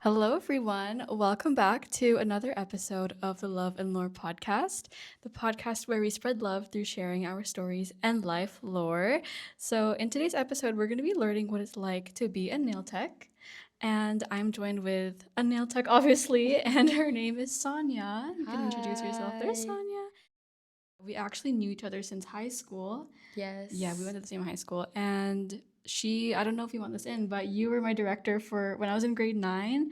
Hello, everyone. Welcome back to another episode of the Love and Lore podcast, the podcast where we spread love through sharing our stories and life lore. So, in today's episode, we're going to be learning what it's like to be a nail tech. And I'm joined with a nail tech, obviously, and her name is Sonja. You can introduce yourself. There's Hi. Sonja. We actually knew each other since high school. Yes. Yeah, we went to the same high school. And I don't know if you want this in, but you were my director for when I was in grade 9.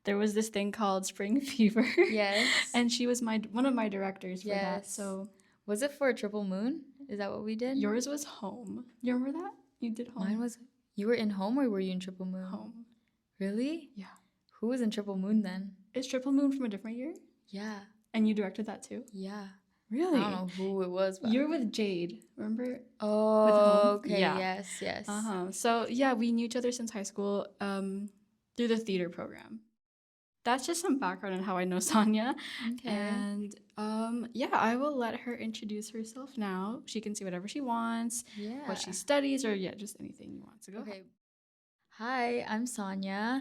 There was this thing called spring fever. Yes. And she was one of my directors for that. Yes. So Was it for a triple moon? Is that what we did? yours was home. You remember that? You did home. Mine was. You were in home or were you in triple moon? Home. Really? Yeah. Who was in triple moon then? Is Triple Moon from a different year? Yeah. And you directed that too? Yeah. Really? I don't know who it was, but. You're with Jade, remember? Oh, okay. Yeah. Yes. So yeah, we knew each other since high school through the theater program. That's just some background on how I know Sonja. Okay. And yeah, I will let her introduce herself now. She can say whatever she wants, Yeah. what she studies, or just anything you want. So go Okay. ahead. Hi, I'm Sonja.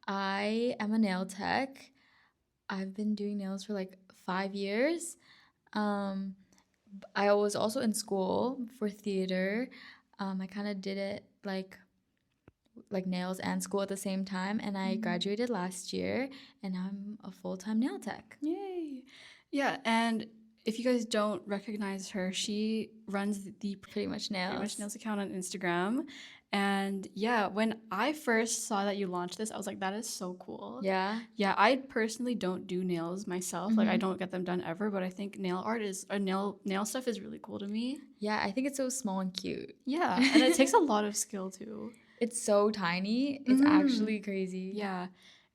I am a nail tech. I've been doing nails for like 5 years. Um, I was also in school for theater. I kind of did it like nails and school at the same time, and I graduated last year, and now I'm a full-time nail tech. Yay. Yeah, and if you guys don't recognize her, she runs the Pretty much nails. Nails account on Instagram. And yeah, when I first saw that you launched this, I was like, that is so cool. Yeah. Yeah, I personally don't do nails myself. Like I don't get them done ever, but I think nail art is nail stuff is really cool to me. Yeah, I think it's so small and cute. Yeah, and it takes a lot of skill too. It's so tiny. It's actually crazy. Yeah.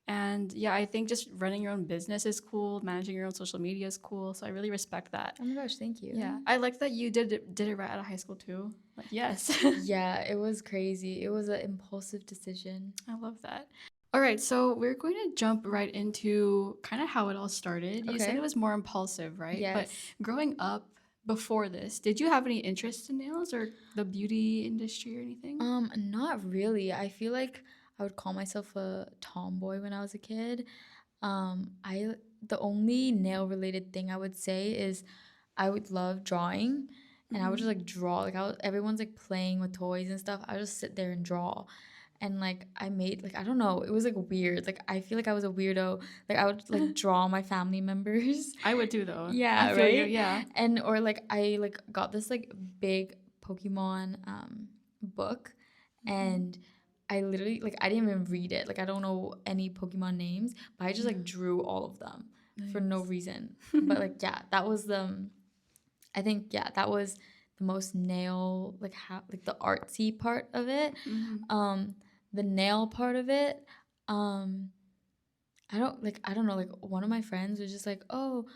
And yeah, I think just running your own business is cool. Managing your own social media is cool. So I really respect that. Oh my gosh, thank you. Yeah, I like that you did it right out of high school too. Like yes. Yeah, it was crazy. It was an impulsive decision. I love that. All right, so we're going to jump right into kind of how it all started. You said Okay. it was more impulsive, right? Yes. But growing up before this, did you have any interest in nails or the beauty industry or anything? Not really. I feel like I would call myself a tomboy when I was a kid. I the only nail related thing I would say is I would love drawing, and I would just like draw. Like everyone's like playing with toys and stuff. I would just sit there and draw. And like I made like I don't know, it was like weird. Like I feel like I was a weirdo. Like I would like draw my family members. I would too, though. Yeah, I feel you, right? yeah. And or like I like got this like big Pokemon book, and I literally like I didn't even read it. Like I don't know any Pokemon names, but I just like drew all of them for no reason. But like yeah, that was the I think yeah, that was the most nail like like the artsy part of it. The nail part of it, I don't know, like one of my friends was just like, "Oh,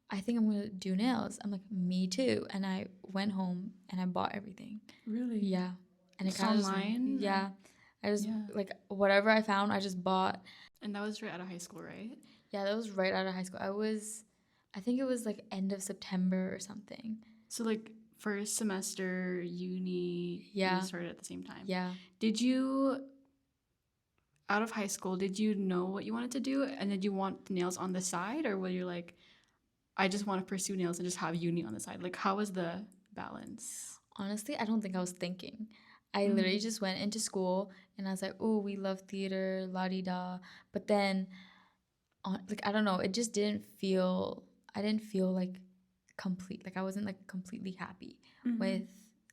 I think I'm gonna do nails." I'm like, "Me too." And I went home and I bought everything. Really? Yeah. And it Just kind of online? yeah. I just Yeah. like whatever I found, I just bought. And that was right out of high school, right? Yeah, that was right out of high school. I think it was like end of September or something. So like first semester uni, Yeah. you started at the same time. Yeah. Did you out of high school, did you know what you wanted to do? And did you want nails on the side? Or were you like, I just want to pursue nails and just have uni on the side? Like, how was the balance? Honestly, I don't think I was thinking. I literally just went into school and I was like, "Oh, we love theater, la di da." But then, like I don't know, it just didn't feel. I didn't feel like complete. Like I wasn't like completely happy with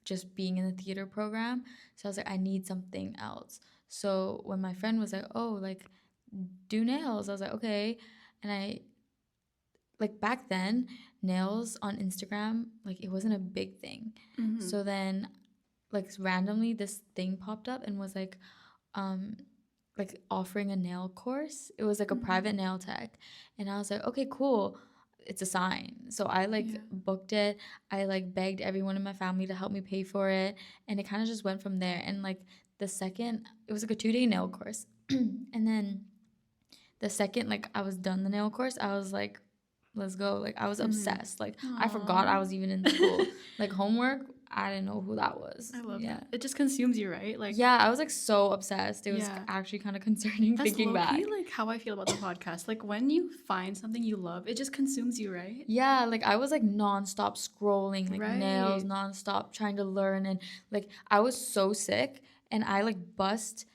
just being in the theater program. So I was like, I need something else. So when my friend was like, "Oh, like do nails," I was like, "Okay," and I like back then nails on Instagram like it wasn't a big thing. So then like randomly this thing popped up and was like offering a nail course. It was like a private nail tech, and I was like, "Okay, cool. It's a sign." So I like booked it. I like begged everyone in my family to help me pay for it, and it kind of just went from there. And like the second it was like a 2-day nail course. And then the second like I was done the nail course, I was like, let's go. Like I was obsessed. Like I forgot I was even in school. Like homework, I didn't know who that was. I love that. It just consumes you, right? Like, yeah, I was like so obsessed. It was Yeah. actually kind of concerning that's thinking back. low-key like how I feel about the podcast. Like when you find something you love, it just consumes you, right? Yeah, like I was like nonstop scrolling, like nails Right. nonstop, trying to learn, and like I was so sick, and I like bust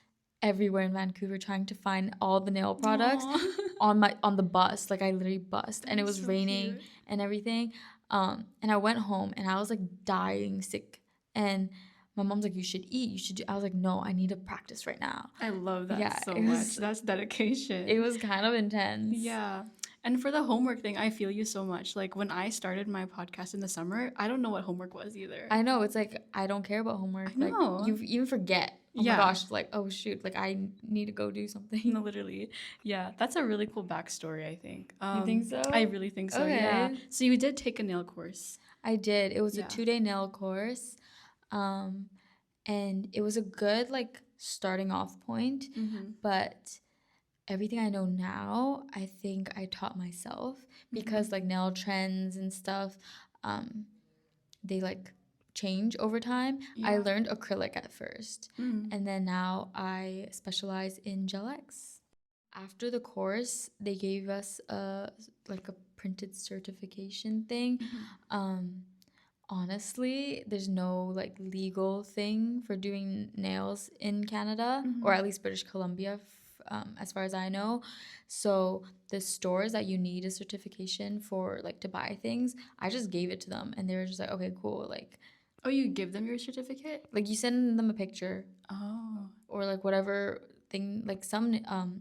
everywhere in Vancouver trying to find all the nail products Aw. on the bus. Like I literally bust, and it That's was so raining cute. and everything. And I went home and I was like dying sick, and my mom's like, "You should eat. You should do." I was like, "No, I need to practice right now." I love that Yeah, so it much. was That's dedication. it was kind of intense. Yeah. And for the homework thing, I feel you so much. Like when I started my podcast in the summer, I don't know what homework was either. I know, it's like I don't care about homework. I Like know. you even forget. Oh my Yeah. gosh, like oh shoot, like I need to go do something. No, literally. Yeah, that's a really cool backstory, I think. You think so? I really think so, yeah. Okay. So you did take a nail course. I did. It was a Yeah. 2-day nail course. And it was a good like starting off point, Mm-hmm. but everything I know now, I think I taught myself because like nail trends and stuff, they like change over time. I Yeah. learned acrylic at first, Mm. and then now I specialize in Gel X. After the course, they gave us a like a printed certification thing. Mhm. Honestly, there's no like legal thing for doing nails in Canada, or Mhm. at least British Columbia, as far as I know. So the stores that you need a certification for, like to buy things, I just gave it to them, and they were just like, okay, cool. Oh, you give them your certificate? Like you send them a picture Oh. or like whatever thing. Like some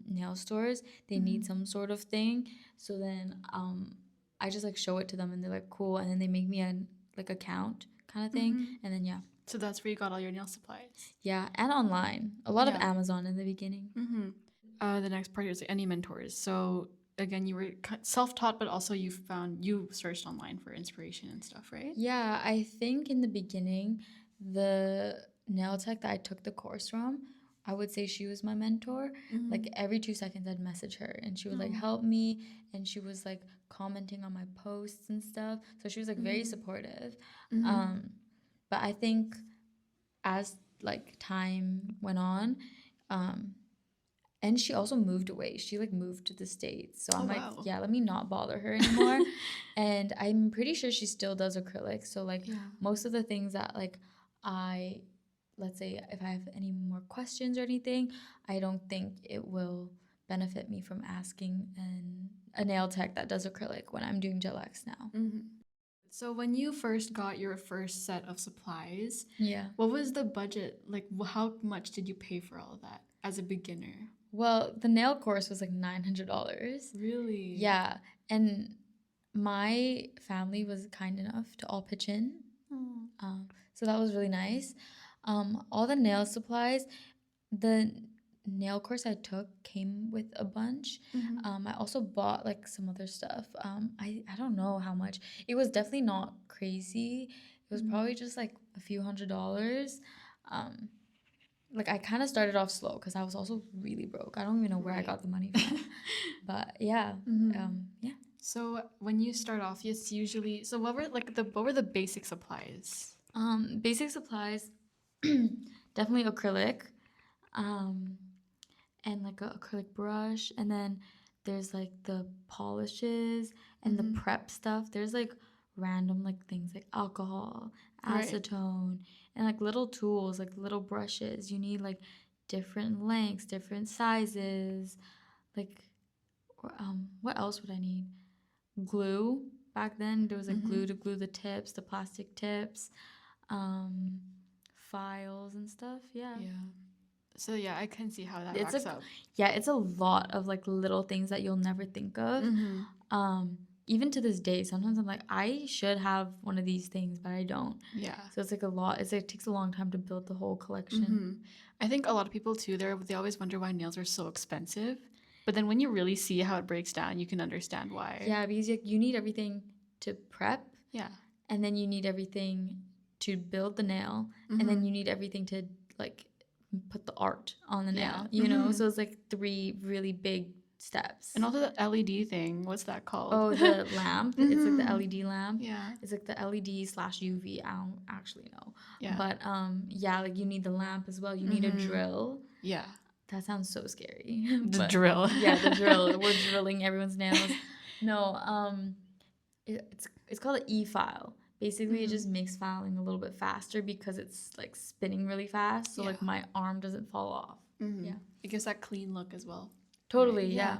nail stores, they need some sort of thing. So then I just like show it to them, and they're like, cool, and then they make me a like account kind of thing, Mhm. and then yeah. So that's where you got all your nail supplies. Yeah, and online. A lot of Yeah. Amazon in the beginning. The next part is any mentors. So again, you were self-taught, but also you searched online for inspiration and stuff, right? Yeah, I think in the beginning, the nail tech that I took the course from, I would say she was my mentor. Like every 2 seconds, I'd message her, and she would like Oh. help me, and she was like commenting on my posts and stuff. So she was like very supportive. But I think as like time went on, um, and she also moved away. She like moved to the States. So Oh I'm like, wow. yeah, let me not bother her anymore. And I'm pretty sure she still does acrylic. So like Yeah. most of the things that like I, let's say if I have any more questions or anything, I don't think it will benefit me from asking a nail tech that does acrylic when I'm doing Gel X now. So when you first got your first set of supplies, Yeah. what was the budget? Like how much did you pay for all of that as a beginner? Well, the nail course was like $900. Really? Yeah. And my family was kind enough to all pitch in. So that was really nice. All the nail supplies, the nail course I took came with a bunch. I also bought like some other stuff. I don't know how much. It was definitely not crazy. It was probably just like a few $100s. Like I kind of started off slow because I was also really broke. I don't even know where I Right. got the money from. But yeah, yeah. So when you start off, it's usually what were the basic supplies? Basic supplies, definitely acrylic, and like a acrylic brush, and then there's like the polishes and the prep stuff. There's like random like things like alcohol, Right. acetone, and like little tools like little brushes. You need like different lengths, different sizes. Like, what else would I need? Glue. Back then there was like glue to glue the tips, the plastic tips, files and stuff. Yeah. Yeah. So yeah, I can see how that It's racks up. yeah, it's a lot of like little things that you'll never think of. Even to this day, sometimes I'm like, I should have one of these things, but I don't. Yeah. So it's like a lot. It takes a long time to build the whole collection. I think a lot of people too, they always wonder why nails are so expensive. But then when you really see how it breaks down, you can understand why. Yeah, because you need everything to prep. Yeah. And then you need everything to build the nail. And then you need everything to like put the art on the nail, you know? So it's like 3 really big steps. And also the LED thing. What's that called? Oh, the lamp. It's like the LED lamp. Yeah. It's like the LED/UV. I don't actually know. Yeah. But yeah, like you need the lamp as well. You need a drill. Yeah. That sounds so scary. The drill. Yeah, the drill. We're drilling everyone's nails. No, it's called an e-file. Basically, it just makes filing a little bit faster because it's like spinning really fast. So like my arm doesn't fall off. Yeah. It gives that clean look as well. Totally, Right? yeah.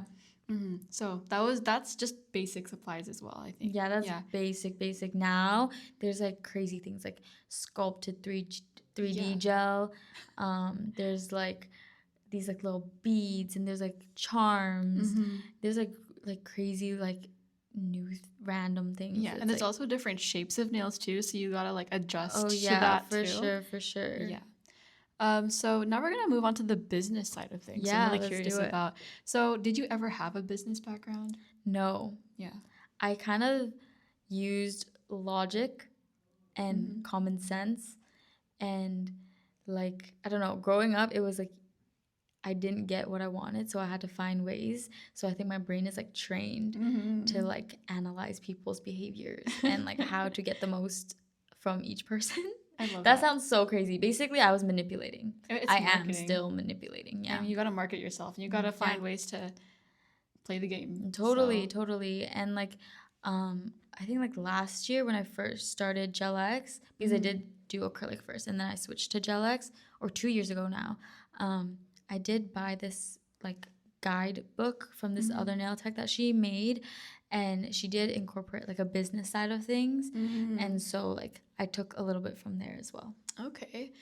So that's just basic supplies as well, I think. Yeah, that's basic. Now there's like crazy things like sculpted 3D gel. There's like these like little beads, and there's like charms. There's like crazy like new random things. Yeah, and there's also different shapes of nails too, so you gotta like adjust to yeah, that for too. for sure. Yeah. So now we're gonna move on to the business side of things. Yeah, I'm really let's curious do it. about. So, did you ever have a business background? No. Yeah. I kind of used logic and common sense, and like I don't know, growing up it was like I didn't get what I wanted, so I had to find ways. So I think my brain is like trained to like analyze people's behaviors and like how to get the most from each person. I love that. Sounds so crazy. Basically, I was manipulating. I am still manipulating. Yeah. And you gotta market yourself, and you gotta find ways to play the game. Totally. And like, I think like last year when I first started Gel X, because I did do acrylic first, and then I switched to Gel X, or 2 years ago now. I did buy this like guidebook from this other nail tech that she made, and she did incorporate like a business side of things, and so like I took a little bit from there as well. Okay.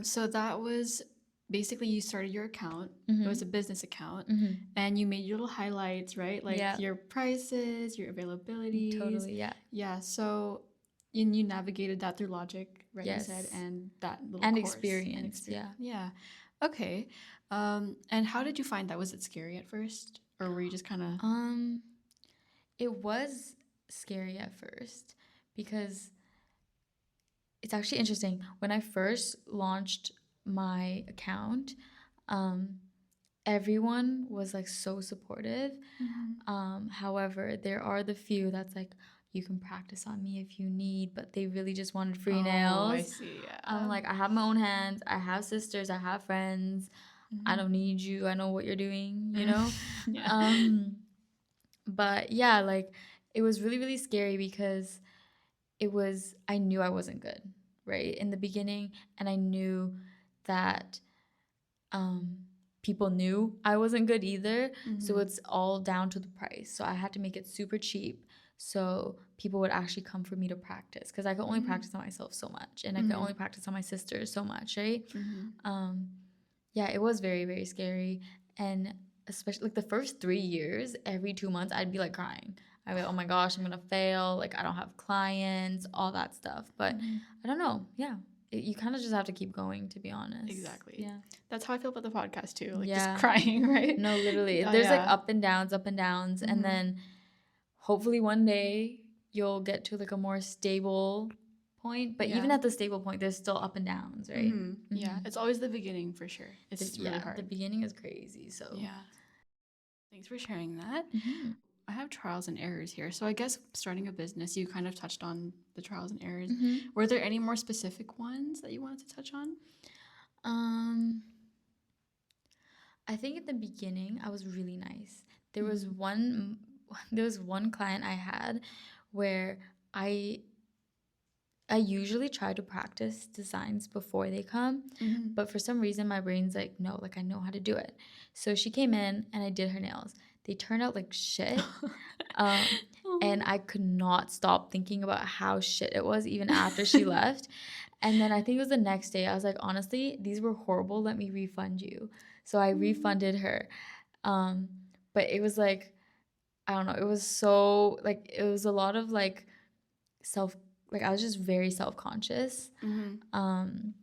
So that was basically you started your account. It was a business account, and you made your little highlights, right? Like your prices, your availability. Totally, yeah. Yeah. So you navigated that through logic, right? Yes. You said, and that little and course. experience. Yeah. Yeah. Okay. And how did you find that? Was it scary at first, or were you just kind of? It was scary at first because it's actually interesting. When I first launched my account, everyone was like so supportive. However, there are the few that's like, you can practice on me if you need, but they really just wanted free nails. I see. Yeah. I'm like, I have my own hands. I have sisters. I have friends. I don't need you. I know what you're doing, you know? But yeah, like it was really, really scary because I knew I wasn't good, right? In the beginning. And I knew that people knew I wasn't good either. So it's all down to the price. So I had to make it super cheap, so people would actually come for me to practice, because I could only practice on myself so much, and I could only practice on my sisters so much, right? Yeah, it was very, very scary. And especially like the first 3 years, every 2 months I'd be like crying. I'd be like, oh my gosh, I'm gonna fail, like I don't have clients, all that stuff. But I don't know. Yeah, you kind of just have to keep going, to be honest. Exactly. Yeah, that's how I feel about the podcast too, like just crying, right? No, literally. There's like up and downs, and then hopefully one day you'll get to like a more stable point. But even at the stable point, there's still up and downs, right? Yeah, it's always the beginning for sure. It's really hard. The beginning is crazy. So yeah, thanks for sharing that. I have trials and errors here. So I guess starting a business, you kind of touched on the trials and errors. Were there any more specific ones that you wanted to touch on? I think at the beginning I was really nice. There was one client I had where I usually try to practice designs before they come, but for some reason my brain's like, no, like I know how to do it. So she came in and I did her nails. They turned out like shit. And I could not stop thinking about how shit it was even after she left. And then I think it was the next day, I was like, honestly, these were horrible. Let me refund you. So I refunded her. But it was like, I don't know. It was so like, it was a lot of like I was just very self-conscious. And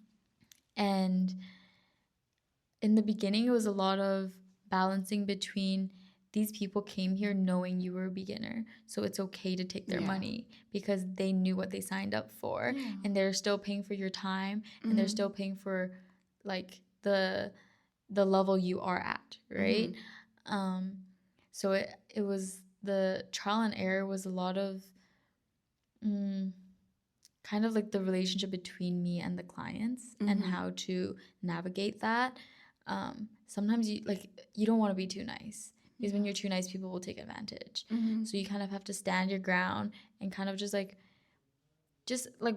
in the beginning, it was a lot of balancing between, these people came here knowing you were a beginner, so it's okay to take their money because they knew what they signed up for, and they're still paying for your time, and they're still paying for like the level you are at, right? So it was, the trial and error was a lot of kind of like the relationship between me and the clients and how to navigate that. Sometimes you don't want to be too nice, because when you're too nice, people will take advantage. So you kind of have to stand your ground and kind of just like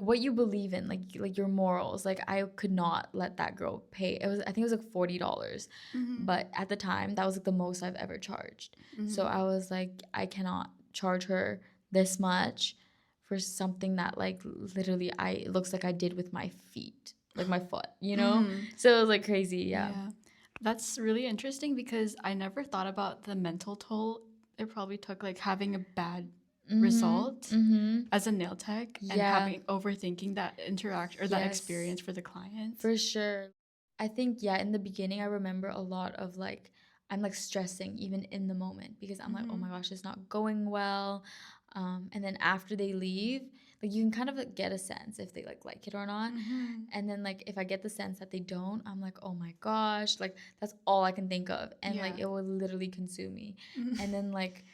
what you believe in, like your morals. Like I could not let that girl pay. I think it was like $40, but at the time that was like the most I've ever charged. So I was like, I cannot charge her this much for something that like literally it looks like I did with my feet, like my foot, you know. So it was like crazy. Yeah. That's really interesting because I never thought about the mental toll it probably took, like having a bad result as a nail tech and having overthinking that interaction or that experience for the clients. For sure. I think, yeah, in the beginning, I remember a lot of like, I'm like stressing even in the moment, because I'm like, oh my gosh, it's not going well. And then after they leave, like you can kind of like get a sense if they like it or not. And then like if I get the sense that they don't, I'm like, oh my gosh, like that's all I can think of. And like it will literally consume me. And then like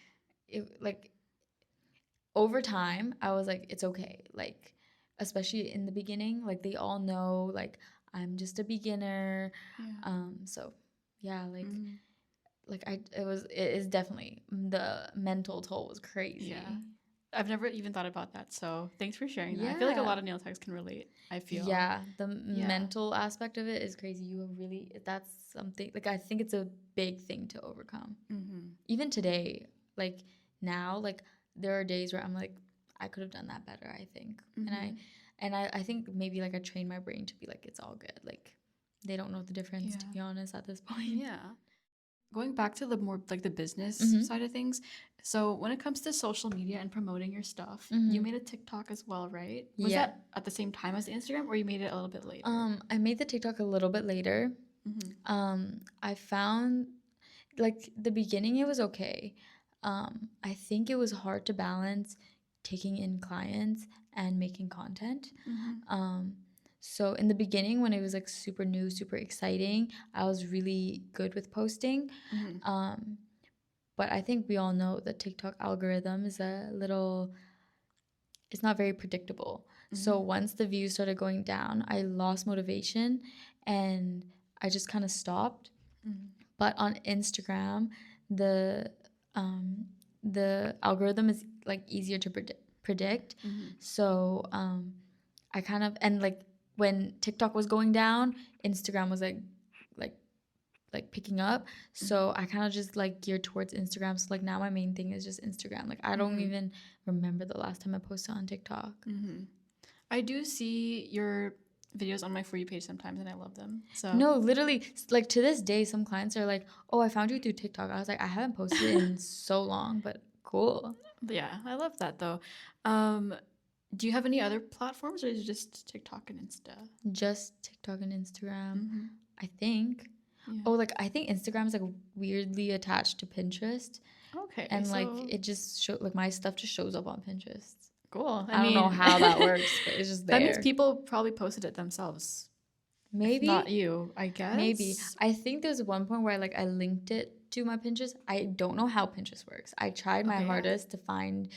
over time, I was like, it's okay. Like, especially in the beginning, like they all know, like I'm just a beginner. So yeah, it is definitely, the mental toll was crazy. Yeah. I've never even thought about that. So thanks for sharing that. I feel like a lot of nail techs can relate. I feel. Yeah, the mental aspect of it is crazy. That's something, like I think it's a big thing to overcome. Even today, like now, like there are days where I'm like, I could have done that better, I think. And I think maybe like I train my brain to be like, it's all good. Like they don't know the difference, to be honest, at this point. Yeah. Going back to the more like the business side of things. So when it comes to social media and promoting your stuff, you made a TikTok as well, right? Was that at the same time as the Instagram, or you made it a little bit later? I made the TikTok a little bit later. I found like the beginning it was okay. I think it was hard to balance taking in clients and making content. So in the beginning, when it was like super new, super exciting, I was really good with posting. But I think we all know the TikTok algorithm is it's not very predictable. So once the views started going down, I lost motivation and I just kind of stopped. But on Instagram, the algorithm is like easier to predict. So I kind of, and like when TikTok was going down, Instagram was like picking up. So I kind of just like geared towards Instagram. So like now my main thing is just Instagram. Like I don't even remember the last time I posted on TikTok. I do see your videos on my For You page sometimes, and I love them. So no, literally, like to this day, some clients are like, "Oh, I found you through TikTok." I was like, I haven't posted in so long, but cool. Yeah, I love that though. Do you have any other platforms, or is it just TikTok and Insta? Just TikTok and Instagram, I think. Oh, like I think Instagram is like weirdly attached to Pinterest. Okay. And like it just like my stuff just shows up on Pinterest. Cool. I don't know how that works, but it's just there. That means people probably posted it themselves. Maybe. If not you, I guess. Maybe. I think there's one point where I linked it to my Pinterest. I don't know how Pinterest works. I tried my hardest to find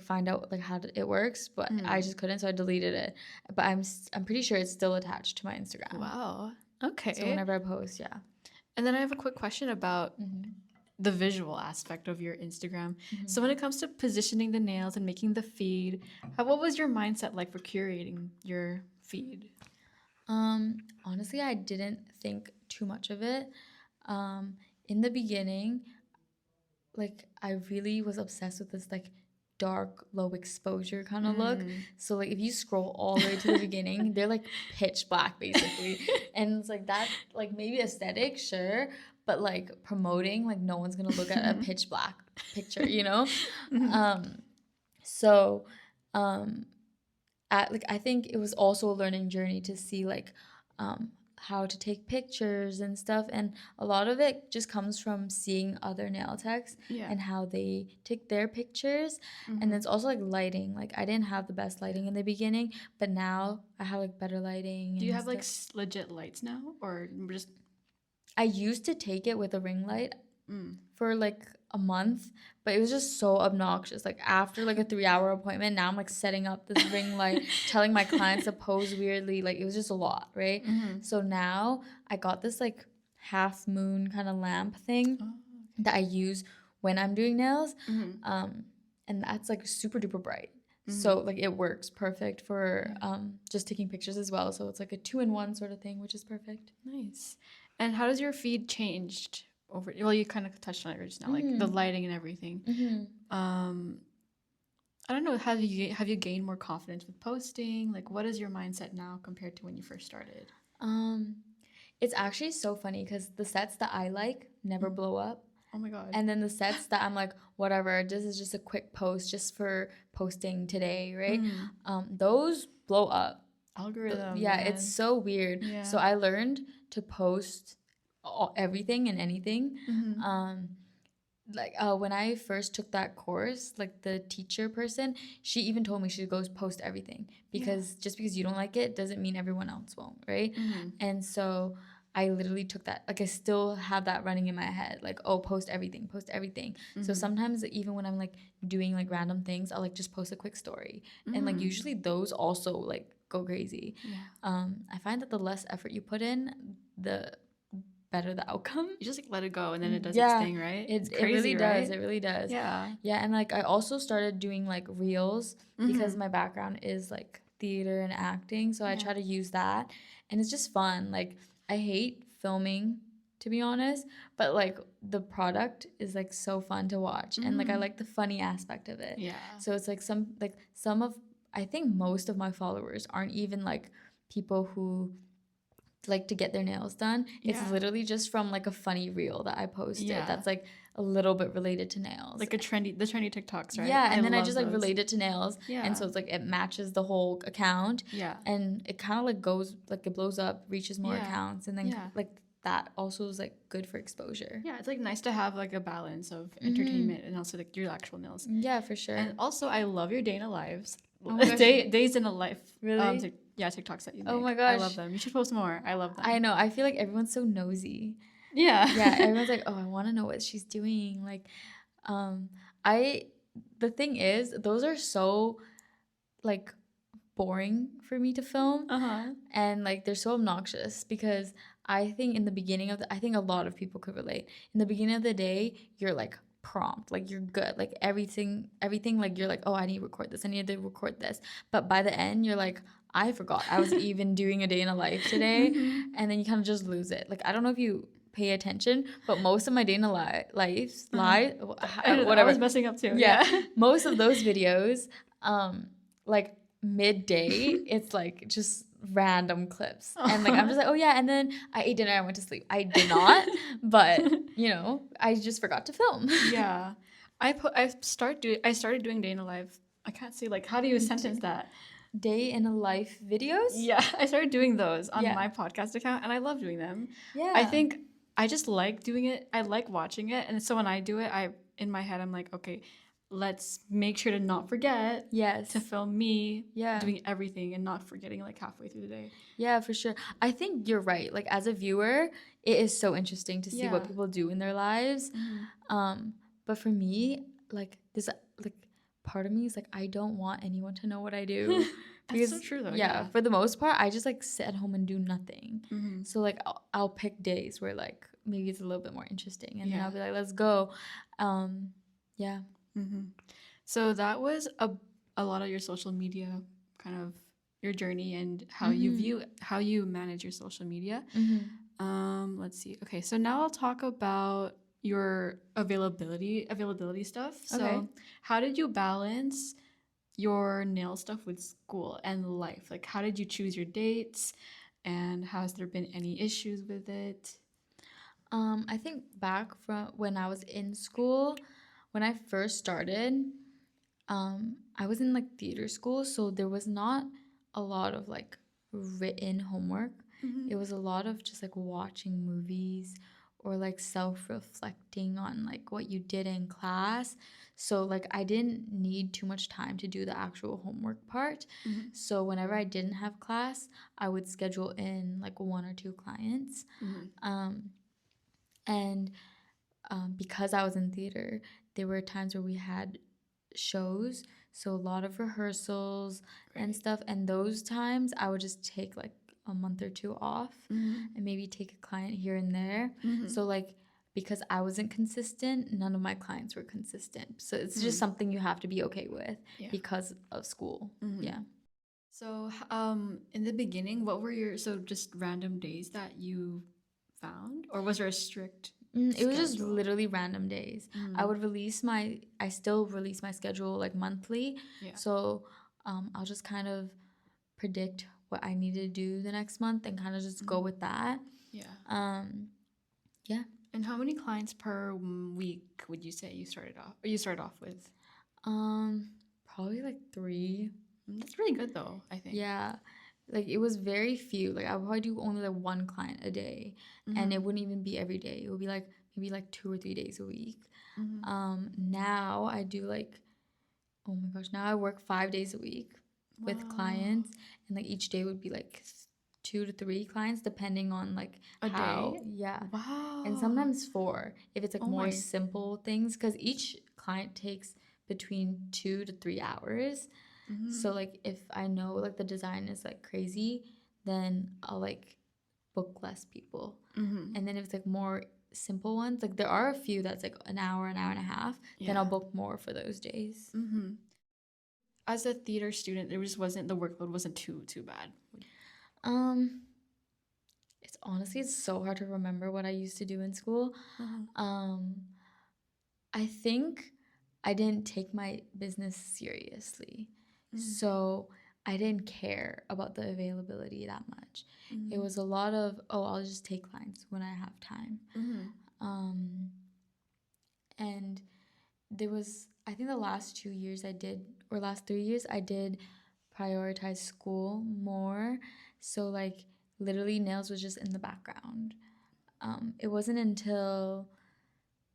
find out like how it works, but I just couldn't, so I deleted it. But I'm pretty sure it's still attached to my Instagram. Wow. Okay. So whenever I post, yeah. And then I have a quick question about the visual aspect of your Instagram. So when it comes to positioning the nails and making the feed, what was your mindset like for curating your feed? Honestly, I didn't think too much of it. In the beginning, like I really was obsessed with this like dark, low exposure kind of look. So like if you scroll all the way to the beginning, they're like pitch black basically. And it's like that, like maybe aesthetic, sure, but like promoting, like no one's gonna look at a pitch black picture, you know? So I think it was also a learning journey to see like how to take pictures and stuff, and a lot of it just comes from seeing other nail techs and how they take their pictures. And it's also like lighting. Like I didn't have the best lighting in the beginning, but now I have like better lighting. Do you have like legit lights now, or just? I used to take it with a ring light. for like a month, but it was just so obnoxious. Like after like a 3-hour appointment, now I'm like setting up this ring light, telling my clients to pose weirdly. Like it was just a lot, right? So now I got this like half moon kind of lamp thing that I use when I'm doing nails. And that's like super duper bright. So like it works perfect for just taking pictures as well. So it's like a 2-in-1 sort of thing, which is perfect. Nice. And how does your feed changed over? Well, you kind of touched on it just now, like the lighting and everything. I don't know. Have you gained more confidence with posting? Like, what is your mindset now compared to when you first started? It's actually so funny because the sets that I like never blow up. Oh my god. And then the sets that I'm like, whatever, this is just a quick post just for posting today, right? Those blow up. Algorithm. Yeah, man. it's so weird. Yeah. So I learned to post everything and anything. When I first took that course, like the teacher person, she even told me she goes post everything because just because you don't like it doesn't mean everyone else won't, right? And so I literally took that, like I still have that running in my head, like, oh, post everything, post everything. So sometimes even when I'm like doing like random things, I'll like just post a quick story. And like usually those also like go crazy. I find that the less effort you put in, the better the outcome. You just like let it go and then it does its thing, right? It's crazy, it really right? does. It really does. Yeah. Yeah, and like I also started doing like reels because my background is like theater and acting, so I try to use that, and it's just fun. Like I hate filming, to be honest, but like the product is like so fun to watch, and like I like the funny aspect of it. Yeah. So it's like some of I think most of my followers aren't even like people who like to get their nails done. It's literally just from like a funny reel that I posted that's like a little bit related to nails, like the trendy TikToks, right? Yeah, and then I just like relate it to nails, Yeah. and so it's like it matches the whole account. Yeah. And it kind of like goes like it blows up, reaches more accounts, and then like that also is like good for exposure. Yeah, it's like nice to have like a balance of entertainment and also like your actual nails. Yeah, for sure. And also, I love your day in a lives. Oh my gosh. Days in a life. Really? TikToks that you make. Oh my gosh. I love them. You should post more. I love them. I know. I feel like everyone's so nosy. Yeah. Yeah, everyone's like, oh, I want to know what she's doing. Like, the thing is, those are so like boring for me to film, and like they're so obnoxious because I think in the beginning of I think a lot of people could relate. In the beginning of the day, you're like prompt, like you're good, like everything like you're like, oh, I need to record this, I need to record this, but by the end you're like, I forgot I was even doing a day in a life today. And then you kind of just lose it. Like I don't know if you pay attention, but most of my day in a lives whatever, I was messing up too. Yeah. Most of those videos, like midday, it's like just random clips, and like I'm just like, oh yeah, and then I ate dinner, I went to sleep. I did not, but you know, I just forgot to film. Yeah. I started doing day in a life. I can't say, like, how do you sentence that? Day in a life videos? Yeah, I started doing those on my podcast account, and I love doing them. Yeah. I think I just like doing it. I like watching it, and so when I do it, in my head I'm like, okay, let's make sure to not forget to film me doing everything and not forgetting like halfway through the day. Yeah, for sure. I think you're right. Like as a viewer, it is so interesting to see what people do in their lives. But for me, like this, like part of me is like, I don't want anyone to know what I do. That's so true though. Yeah, for the most part, I just like sit at home and do nothing. So like I'll pick days where like maybe it's a little bit more interesting, and then I'll be like, let's go. Yeah. So that was a lot of your social media, kind of your journey and how you manage your social media. Let's see. Okay, so now I'll talk about your availability stuff. So how did you balance your nail stuff with school and life? Like how did you choose your dates, and has there been any issues with it? I think back from when I was in school, when I first started, I was in like theater school, so there was not a lot of like written homework. It was a lot of just like watching movies or like self-reflecting on like what you did in class. So like I didn't need too much time to do the actual homework part. So whenever I didn't have class, I would schedule in like 1 or 2 clients. And because I was in theater, there were times where we had shows, so a lot of rehearsals and stuff. And those times I would just take like a month or two off and maybe take a client here and there. So like, because I wasn't consistent, none of my clients were consistent. So it's just something you have to be okay with because of school. Yeah. So, in the beginning, what were your just random days that you found, or was there a strict It was just schedule? literally random days. I still release my schedule like monthly. Yeah. So I'll just kind of predict what I need to do the next month and kind of just go with that. Yeah. Yeah. And how many clients per week would you say you started off with? Probably like 3. That's really good though, I think. Yeah. Like it was very few. Like I would probably do only like 1 client a day, and it wouldn't even be every day. It would be like maybe like 2 or 3 days a week. Now I do like, oh my gosh, now I work 5 days a week with clients, and like each day would be like 2 to 3 clients depending on like A how day? yeah. Wow. And sometimes 4 if it's like Oh more my. simple things, because each client takes between 2 to 3 hours. So like if I know like the design is like crazy, then I'll like book less people. And then if it's like more simple ones, like there are a few that's like an hour and a half, then I'll book more for those days. As a theater student, there just wasn't the workload wasn't too bad. It's honestly, it's so hard to remember what I used to do in school. I think I didn't take my business seriously. So I didn't care about the availability that much. It was a lot of, oh, I'll just take clients when I have time. And there was, I think the last 2 years I did, or last 3 years, I did prioritize school more. So like literally nails was just in the background. It wasn't until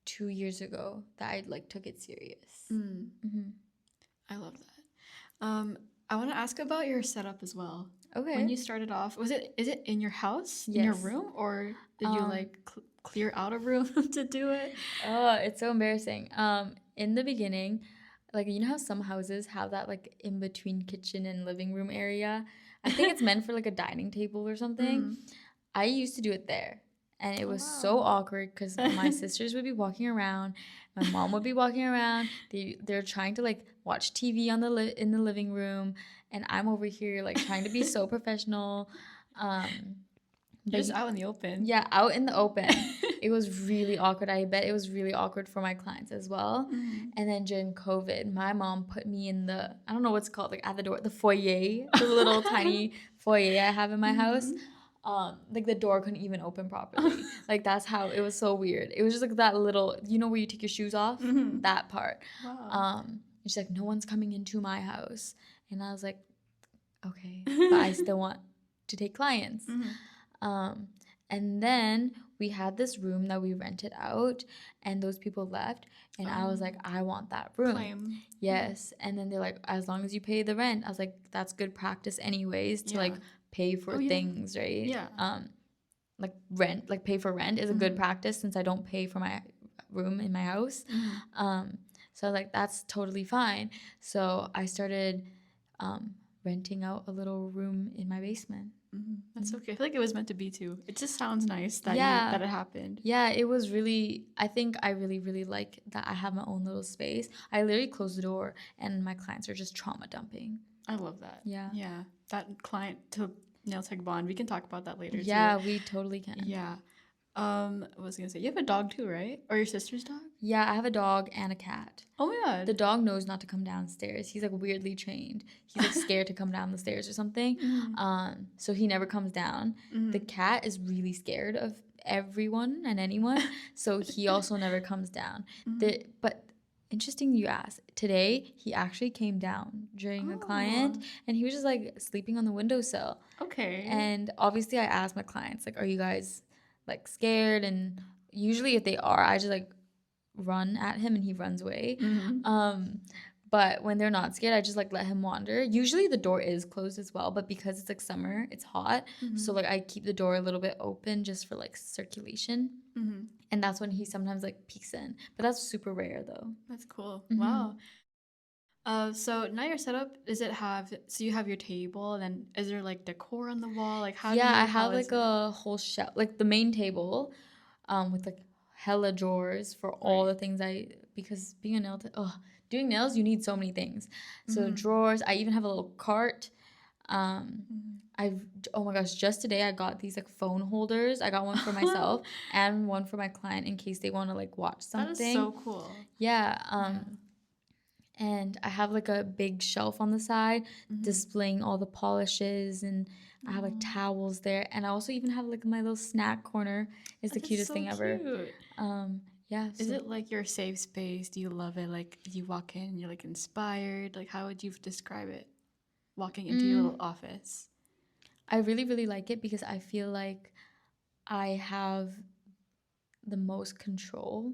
2 years ago that I like took it serious. I love that. I want to ask about your setup as well. Okay. When you started off, is it in your house, in your room, or did you like clear out a room to do it? Oh, it's so embarrassing. In the beginning, like you know how some houses have that like in between kitchen and living room area? I think it's meant for like a dining table or something. I used to do it there. And it was so awkward because my sisters would be walking around, my mom would be walking around. They're trying to like watch TV on in the living room, and I'm over here like trying to be so professional. Just out in the open. Yeah, out in the open. It was really awkward. I bet it was really awkward for my clients as well. And then during COVID, my mom put me in the, I don't know what's called, like at the door, the foyer, the little tiny foyer I have in my house. Like the door couldn't even open properly. Like that's how it was, so weird. It was just like that little, you know, where you take your shoes off, that part. Wow. And she's like, no one's coming into my house. And I was like, okay, but I still want to take clients. And then we had this room that we rented out, and those people left, and I was like, I want that room. Claim. Yes. And then they're like, as long as you pay the rent. I was like, that's good practice anyways to like pay for things, right? Yeah. Like rent, like pay for rent is a good practice since I don't pay for my room in my house. So like that's totally fine. So I started renting out a little room in my basement. That's okay. I feel like it was meant to be too. It just sounds nice that that it happened. Yeah, it was really, I think I really, really like that I have my own little space. I literally closed the door and my clients are just trauma dumping. I love that. Yeah. Yeah. That client to nail tech bond. We can talk about that later too. Yeah, we totally can. Yeah. I was gonna say you have a dog too, right? Or your sister's dog? Yeah, I have a dog and a cat. Oh my god. The dog knows not to come downstairs. He's like weirdly trained. He's like scared to come down the stairs or something. So he never comes down. The cat is really scared of everyone and anyone. So he also never comes down. But interesting you asked. Today he actually came down during a client, and he was just like sleeping on the windowsill. Okay. And obviously I asked my clients, like, are you guys like scared? And usually if they are, I just like run at him and he runs away. But when they're not scared, I just like let him wander. Usually the door is closed as well, but because it's like summer, it's hot. So like I keep the door a little bit open just for like circulation. And that's when he sometimes like peeks in. But that's super rare though. That's cool. Wow. So now your setup, does it have, so you have your table, and then is there like decor on the wall? Like how Yeah, I how have is like it? a whole shelf, like the main table, with like hella drawers for all the Right. things because being a doing nails, you need so many things. So Mm-hmm. drawers, I even have a little cart. Mm-hmm. I've oh my gosh, just today I got these like phone holders. I got one for myself and one for my client in case they want to like watch That is so something. cool. Yeah, Yeah. and I have like a big shelf on the side Mm-hmm. displaying all the polishes, and I have like towels there, and I also even have like my little snack corner. Is the That is cutest so thing ever. cute. Yeah, Is so it like your safe space? Do you love it? Like you walk in, you're like inspired. Like how would you describe it? Walking into your little office. I really really like it because I feel like I have the most control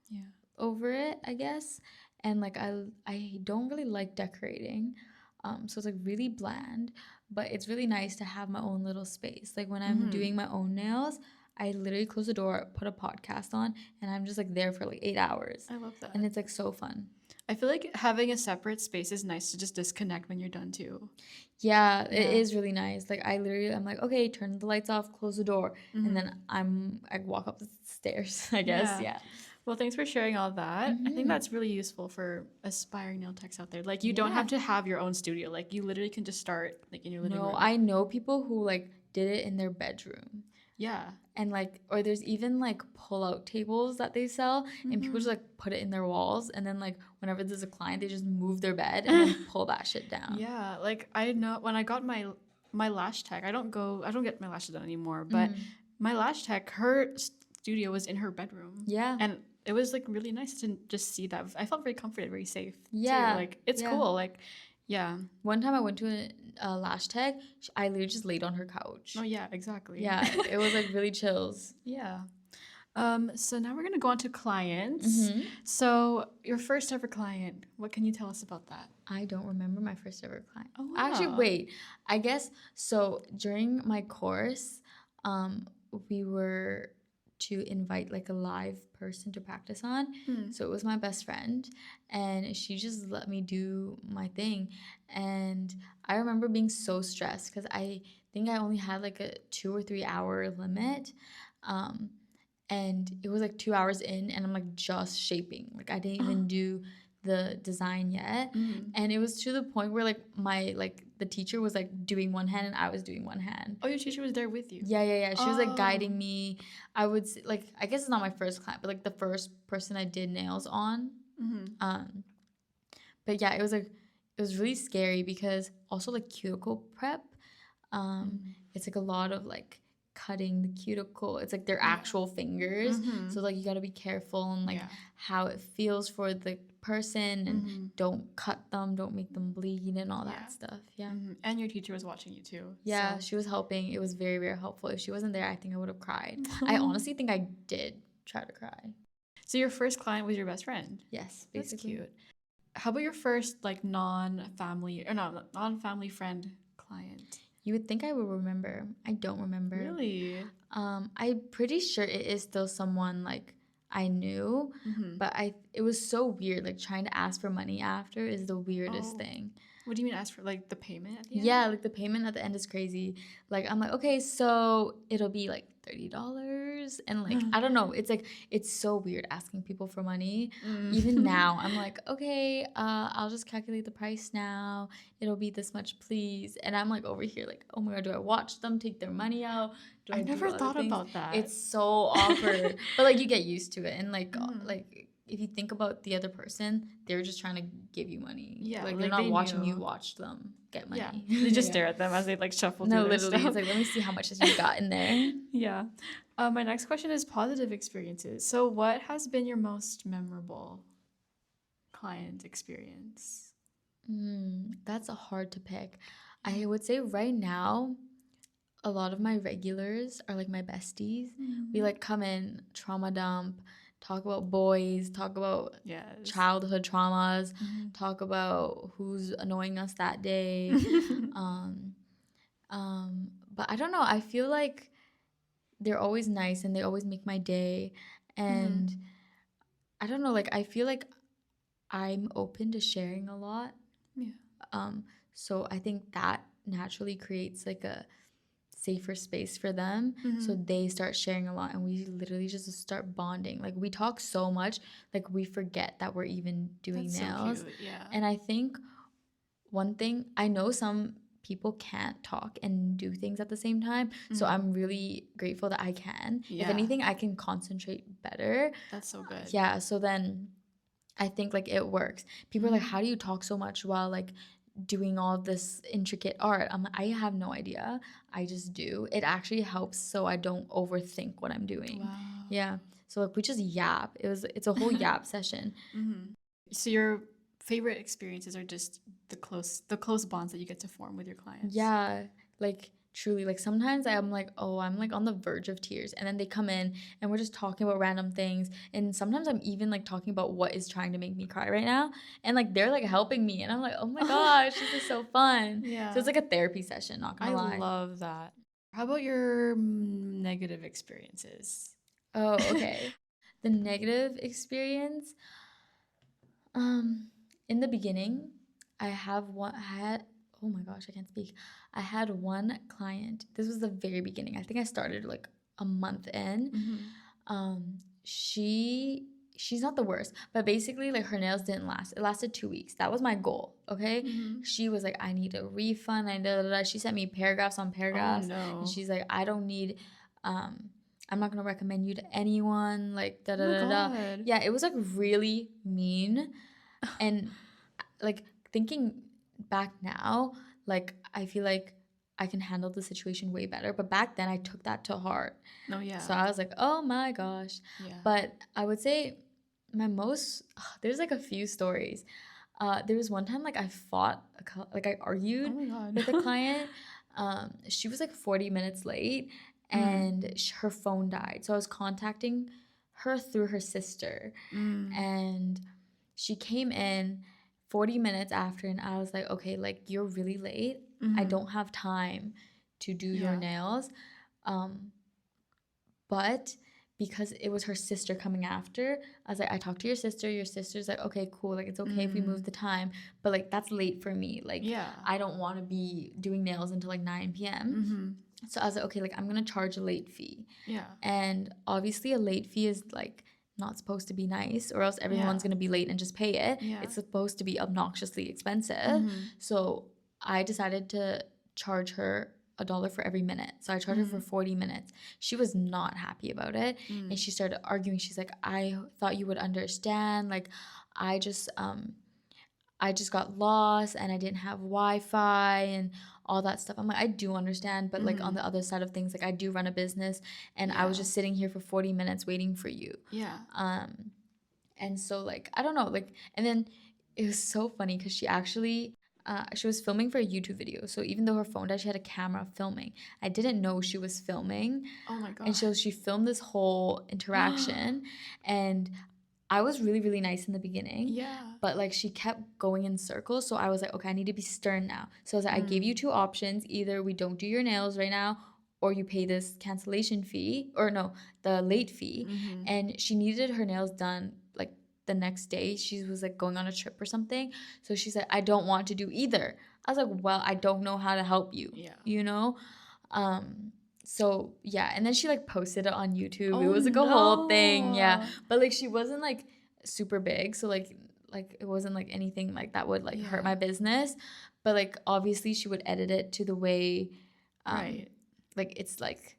Yeah. over it, I guess. And like I don't really like decorating. So it's like really bland, but it's really nice to have my own little space. Like when I'm Mm-hmm. doing my own nails, I literally close the door, put a podcast on, and I'm just like there for like 8 hours. I love And that. it's like so fun. I feel like having a separate space is nice to just disconnect when you're done too. Yeah, it Yeah. is really nice. Like I'm like, okay, turn the lights off, close the door, and then I walk up the stairs, I guess. Yeah. Yeah. Well, thanks for sharing all that. I think that's really useful for aspiring nail techs out there. Like, you don't have Yeah. to have your own studio. Like, you literally can just start like in your living No, room. I know people who like did it in their bedroom. Yeah. And like, or there's even like pull out tables that they sell, and people just like put it in their walls, and then like whenever there's a client, they just move their bed and then pull that shit down. Yeah. Like, I know when I got my lash tech, I don't get my lashes done anymore, but my lash tech, her studio was in her bedroom. Yeah. And it was like really nice to just see that. I felt very comforted, very safe too. Yeah. Like, it's Yeah. cool. Like, yeah. One time I went to a lash tech, I literally just laid on her couch. Oh, yeah, exactly. Yeah, it was like really chills. Yeah. So now we're gonna go on to clients. So your first ever client, what can you tell us about that? I don't remember my first ever client. Oh, Actually, wow. wait. I guess so. During my course, we were to invite like a live person to practice on. So it was my best friend, and she just let me do my thing. And I remember being so stressed because I think I only had like a 2 or 3 hour limit. And it was like 2 hours in, and I'm like just shaping. Like I didn't even do the design yet. And it was to the point where like the teacher was like doing one hand and I was doing one hand. Oh, your teacher was there with you. Yeah. She was like Oh. guiding me. I would say, like, I guess it's not my first client, but like the first person I did nails on. But yeah, it was really scary because also like cuticle prep, it's like a lot of like cutting the cuticle. It's like their actual fingers. So like you got to be careful and like how it feels for the person, and don't cut them, don't make them bleed and all that stuff. Yeah. And your teacher was watching you too. Yeah, So. she was helping. It was very, very helpful. If she wasn't there, I think I would have cried. I honestly think I did try to cry. So your first client was your best friend. Yes, basically. That's cute. How about your first like non-family friend client? You would think I would remember. I don't remember. Really? I'm pretty sure it is still someone like I knew, but it was so weird. Like trying to ask for money after is the weirdest thing. What do you mean ask for like the payment at the end? Yeah, like the payment at the end is crazy. Like I'm like, okay, so it'll be like $30, and like I don't know. It's like it's so weird asking people for money. Even now, I'm like, okay, I'll just calculate the price now. It'll be this much, please. And I'm like over here, like, oh my god, do I watch them take their money out? I never thought about that. It's so awkward, but like you get used to it, and like if you think about the other person, they're just trying to give you money. Yeah, like like they're not they watching knew. you watch them get money. Yeah, they just stare at them as they like shuffle No, through their literally, stuff. it's like, let me see how much you got in there. Yeah. My next question is positive experiences. So what has been your most memorable client experience? That's hard to pick. I would say right now, a lot of my regulars are like my besties. We like come in, trauma dump, talk about boys, talk about childhood traumas, talk about who's annoying us that day. But I don't know. I feel like they're always nice and they always make my day. And I don't know, like I feel like I'm open to sharing a lot. So I think that naturally creates like a safer space for them. So they start sharing a lot and we literally just start bonding. Like we talk so much, like we forget that we're even doing nails. So cute. Yeah. And I think one thing, I know some people can't talk and do things at the same time. So I'm really grateful that I can. If anything, I can concentrate better. That's so good. Yeah. So then I think like it works. People are like, how do you talk so much while like doing all this intricate art? I'm like, I have no idea. I just do. It actually helps so I don't overthink what I'm doing. Wow. Yeah. So like we just yap. It's a whole yap session. So your favorite experiences are just the close bonds that you get to form with your clients. Yeah. Like truly, like sometimes I'm like, oh, I'm like on the verge of tears, and then they come in and we're just talking about random things, and sometimes I'm even like talking about what is trying to make me cry right now, and like they're like helping me, and I'm like, oh my gosh, this is so fun. Yeah. So it's like a therapy session, not gonna lie. I love that. How about your negative experiences? Oh, okay. The negative experience, in the beginning, I had, oh my gosh, I can't speak. I had one client. This was the very beginning. I think I started like a month in. She's not the worst, but basically like her nails didn't last. It lasted 2 weeks. That was my goal. Okay. She was like, I need a refund. She sent me paragraphs on paragraphs. Oh, no. And she's like, I don't need, I'm not gonna recommend you to anyone. Like Oh my God. Yeah, it was like really mean. And like thinking back now, like I feel like I can handle the situation way better. But back then I took that to heart. Oh yeah. So I was like, oh my gosh. Yeah. But I would say there's like a few stories. There was one time like I argued Oh my God. with a client. She was like 40 minutes late and her phone died. So I was contacting her through her sister. And she came in 40 minutes after, and I was like, okay, like you're really late. I don't have time to do your nails. But because it was her sister coming after, I was like, I talked to your sister. Your sister's like, okay, cool. Like, it's okay if we move the time. But, like, that's late for me. Like, I don't want to be doing nails until, like, 9 p.m. So I was like, okay, like, I'm going to charge a late fee. Yeah. And obviously a late fee is, like, not supposed to be nice, or else everyone's going to be late and just pay it. It's supposed to be obnoxiously expensive. So I decided to charge her $1 for every minute. So I charged her for 40 minutes. She was not happy about it. And she started arguing. She's like, I thought you would understand. Like, I just got lost and I didn't have Wi-Fi and all that stuff. I'm like, I do understand, but like on the other side of things, like I do run a business and I was just sitting here for 40 minutes waiting for you. Yeah. And so like, I don't know, like, and then it was so funny because she was filming for a YouTube video. So even though her phone died, she had a camera filming. I didn't know she was filming. Oh my God. And so she filmed this whole interaction and I was really, really nice in the beginning. Yeah. But like she kept going in circles. So I was like, okay, I need to be stern now. So I was like, I gave you 2 options. Either we don't do your nails right now or you pay this cancellation fee, or no, the late fee. And she needed her nails done like the next day. She was like going on a trip or something. So she said, I don't want to do either. I was like, well, I don't know how to help you. Yeah. You know? So yeah, and then she like posted it on YouTube. Oh, it was like a whole thing. Yeah. But like she wasn't like super big. So like it wasn't like anything like that would like hurt my business. But like obviously she would edit it to the way like it's like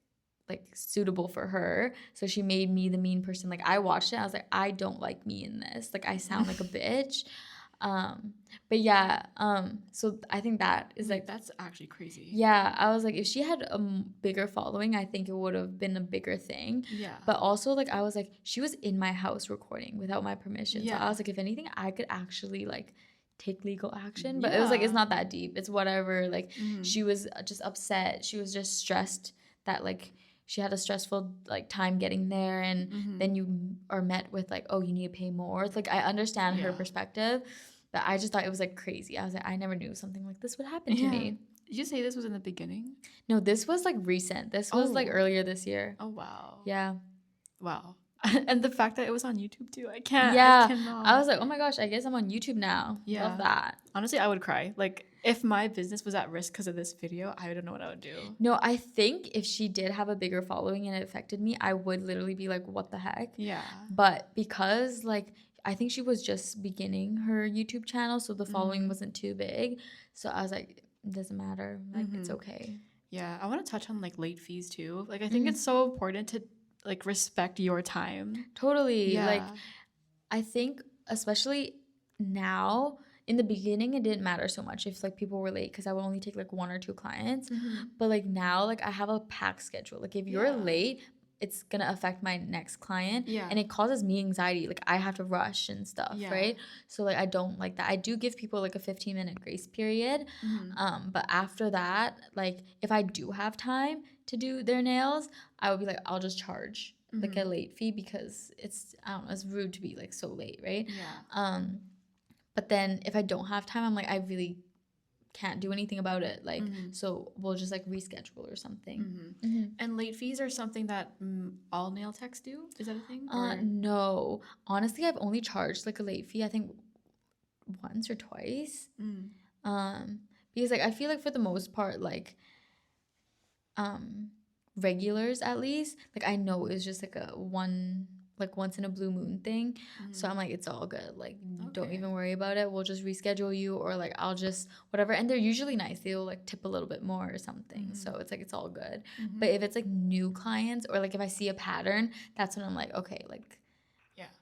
suitable for her. So she made me the mean person. Like I watched it, I was like, I don't like me in this. Like I sound like a bitch. But yeah, so I think that is like that's actually crazy. Yeah, I was like, if she had a bigger following, I think it would have been a bigger thing. Yeah. But also like I was like, she was in my house recording without my permission. Yeah. So I was like, if anything, I could actually like take legal action. But it was like, it's not that deep. It's whatever. Like she was just upset. She was just stressed that like she had a stressful like time getting there, and then you are met with like, oh, you need to pay more. It's like I understand her perspective, but I just thought it was like crazy. I was like, I never knew something like this would happen to me. Did you say this was in the beginning? No, this was like recent. This was like earlier this year. Oh wow. Yeah. Wow. And the fact that it was on YouTube too, I can't. Yeah. I cannot. I was like, oh my gosh, I guess I'm on YouTube now. Yeah. Love that. Honestly, I would cry. Like, if my business was at risk because of this video, I don't know what I would do. No, I think if she did have a bigger following and it affected me, I would literally be like, what the heck? Yeah. But because like I think she was just beginning her YouTube channel, so the following wasn't too big. So I was like, it doesn't matter. Like, it's okay. Yeah. I want to touch on like late fees too. Like, I think it's so important to like respect your time. Totally. Yeah. Like, I think especially now, in the beginning it didn't matter so much if like people were late, because I would only take like 1 or 2 clients. But like now, like I have a packed schedule. Like if you're late, it's gonna affect my next client, and it causes me anxiety. Like I have to rush and stuff, right? So like I don't like that. I do give people like a 15-minute grace period, but after that, like if I do have time to do their nails, I would be like, I'll just charge like a late fee, because it's, I don't know, it's rude to be like so late, right? But then if I don't have time, I'm like, I really can't do anything about it. Like, so we'll just like reschedule or something. And late fees are something that all nail techs do? Is that a thing? No. Honestly, I've only charged like a late fee, I think once or twice. Because like I feel like for the most part, like regulars at least, like I know it's just like a once in a blue moon thing. So I'm like, it's all good. Like, don't even worry about it. We'll just reschedule you, or like I'll just whatever. And they're usually nice. They'll like tip a little bit more or something. So it's like, it's all good. But if it's like new clients, or like if I see a pattern, that's when I'm like, okay, like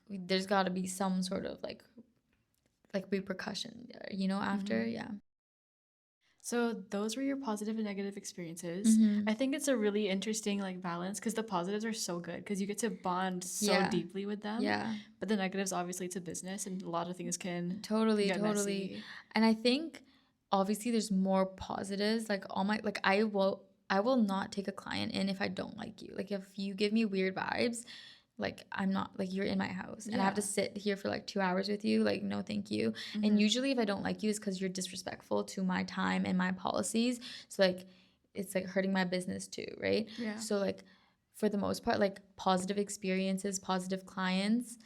there's got to be some sort of like repercussion, you know, after. So those were your positive and negative experiences. I think it's a really interesting like balance, because the positives are so good because you get to bond so deeply with them. But the negatives, obviously, it's a business and a lot of things can get messy. And I think obviously there's more positives. Like all my like I will not take a client in if I don't like you. Like if you give me weird vibes, like I'm not, like you're in my house and I have to sit here for like 2 hours with you, like no thank you. And usually if I don't like you, it's because you're disrespectful to my time and my policies. So like it's like hurting my business too, right? So like for the most part, like positive experiences, positive clients,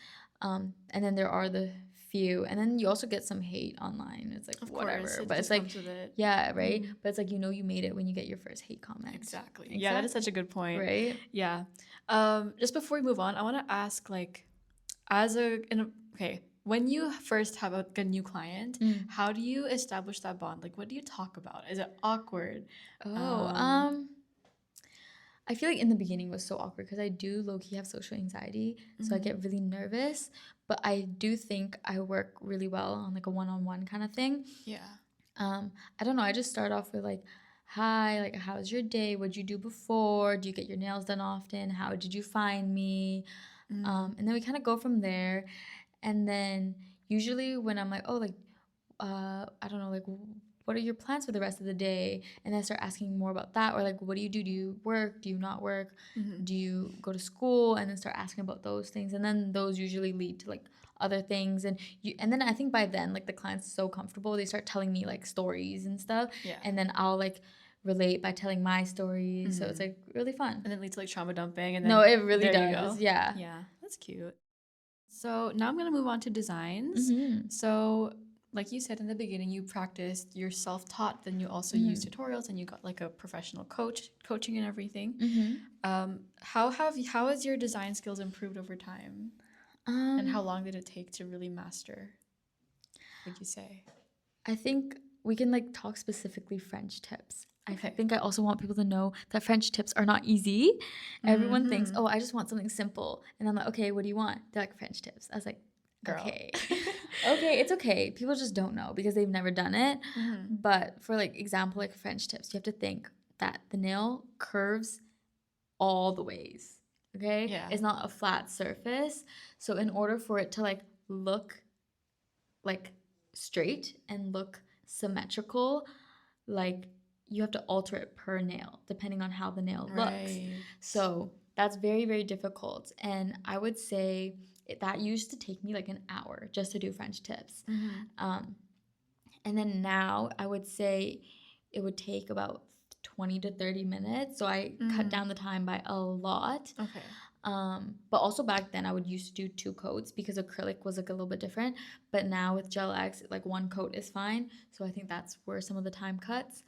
and then there are the few, and then you also get some hate online. It's like, of whatever course, but it's like right? But it's like, you know, you made it when you get your first hate comment. Exactly. Yeah, that is such a good point, right? Yeah. Just before we move on, I want to ask, like, when you first have a new client, how do you establish that bond? Like, what do you talk about? Is it awkward? I feel like in the beginning was so awkward because I do low-key have social anxiety, so I get really nervous, but I do think I work really well on like a one-on-one kind of thing. I don't know, I just start off with like, hi, like how's your day? What'd you do before? Do you get your nails done often? How did you find me? And then we kind of go from there. And then usually when I'm like, oh, like I don't know, like what are your plans for the rest of the day? And then I start asking more about that, or like, what do? Do you work? Do you not work? Do you go to school? And then start asking about those things, and then those usually lead to like other things, and then I think by then like the client's so comfortable, they start telling me like stories and stuff, and then I'll like relate by telling my stories, so it's like really fun. And then leads to like trauma dumping, and then no, it really does. Yeah, that's cute. So now I'm gonna move on to designs. So like you said in the beginning, you practiced, you're self-taught, then you also use tutorials, and you got like a professional coaching and everything. How has your design skills improved over time? And how long did it take to really master, would you say? I think we can like talk specifically French tips. I think I also want people to know that French tips are not easy. Everyone thinks, oh, I just want something simple. And I'm like, okay, what do you want? They're like, French tips. I was like, girl. Okay. Okay, it's okay. People just don't know because they've never done it. But for like example, like French tips, you have to think that the nail curves all the ways. Okay? It's not a flat surface. So in order for it to like look like straight and look symmetrical, like you have to alter it per nail depending on how the nail looks. Right. So that's very, very difficult. And I would say that used to take me like an hour just to do French tips. Um, and then now I would say it would take about 20 to 30 minutes. So I cut down the time by a lot. Okay. But also back then I would used to do 2 coats because acrylic was like a little bit different. But now with Gel X, like 1 coat is fine. So I think that's where some of the time cuts.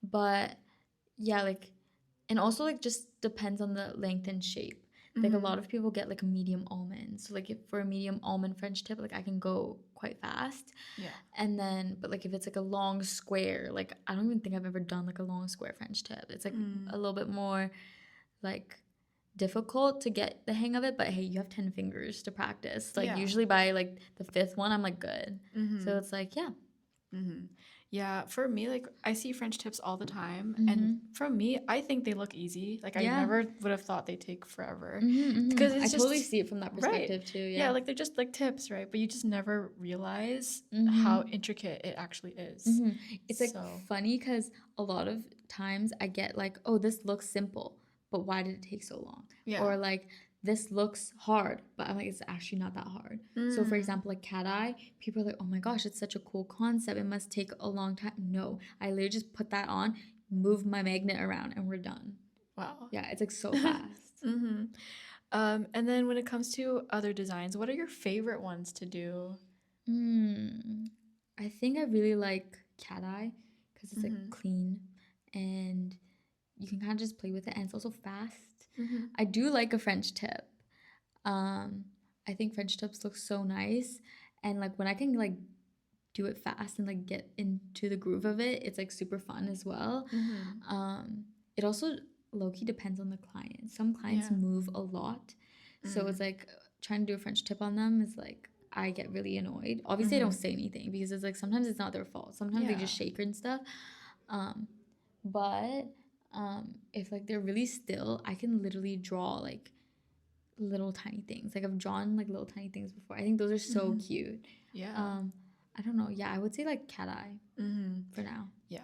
But yeah, like, and also like just depends on the length and shape. Like a lot of people get like a medium almond. So like if for a medium almond French tip, like I can go quite fast. Yeah. And then, but like if it's like a long square, like I don't even think I've ever done like a long square French tip. It's like a little bit more like difficult to get the hang of it. But hey, you have 10 fingers to practice. Like usually by like the 5th one, I'm like good. So it's like, yeah. Yeah, for me, like I see French tips all the time, and for me, I think they look easy. Like I Yeah. never would have thought they take forever because it's I just totally see it from that perspective right. too. Yeah, Yeah. like they're just like tips, right? But you just never realize how intricate it actually is. It's like So funny because a lot of times I get like, oh, this looks simple, but why did it take so long? yeah. Or like, this looks hard, but I'm like, it's actually not that hard. So for example, like cat eye, people are like, oh my gosh, it's such a cool concept. It must take a long time. No, I literally just put that on, move my magnet around, and we're done. Wow. Yeah, it's like so fast. And then when it comes to other designs, what are your favorite ones to do? I think I really like cat eye because it's like clean and you can kind of just play with it, and it's also fast. I do like a French tip. I think French tips look so nice, and like when I can like do it fast and like get into the groove of it, it's like super fun as well. It also low-key depends on the client. Some clients move a lot, so it's like trying to do a French tip on them is like I get really annoyed. Obviously I don't say anything because it's like sometimes it's not their fault, sometimes they just shake and stuff. But if like they're really still, I can literally draw like little tiny things. Like I've drawn like little tiny things before. I think those are so cute. Yeah. I don't know. Yeah, I would say like cat eye for now. Yeah.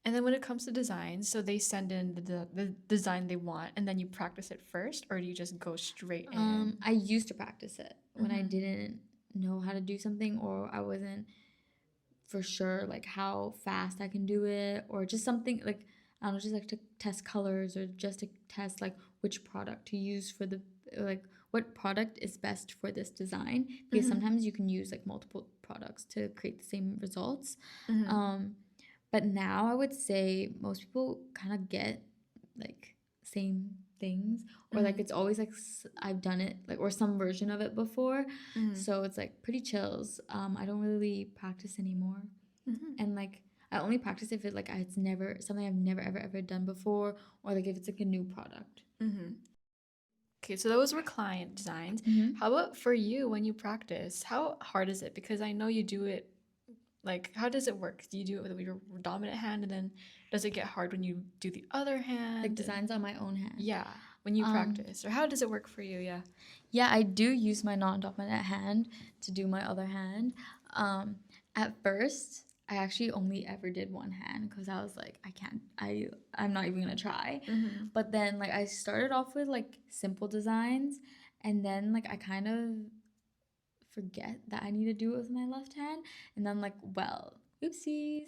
And then when it comes to designs, so they send in the design they want, and then you practice it first, or do you just go straight in? I used to practice it when I didn't know how to do something, or I wasn't for sure like how fast I can do it, or just something like I don't know, just like to test colors or just to test like which product to use for the like what product is best for this design, because sometimes you can use like multiple products to create the same results. But now I would say most people kind of get like same things, or like it's always like I've done it like or some version of it before. So it's like pretty chills. I don't really practice anymore. And like I only practice if it like it's never something I've never ever done before, or like if it's like a new product. Okay, so those were client designs. How about for you when you practice? How hard is it? Because I know you do it. Like, how does it work? Do you do it with your dominant hand, and then does it get hard when you do the other hand? Like designs on my own hand. Yeah, when you practice, or how does it work for you? Yeah. Yeah, I do use my non-dominant hand to do my other hand. At first, I actually only ever did one hand because I was like, I'm not even gonna try. But then like I started off with like simple designs, and then like I kind of forget that I need to do it with my left hand, and then like, well, oopsies.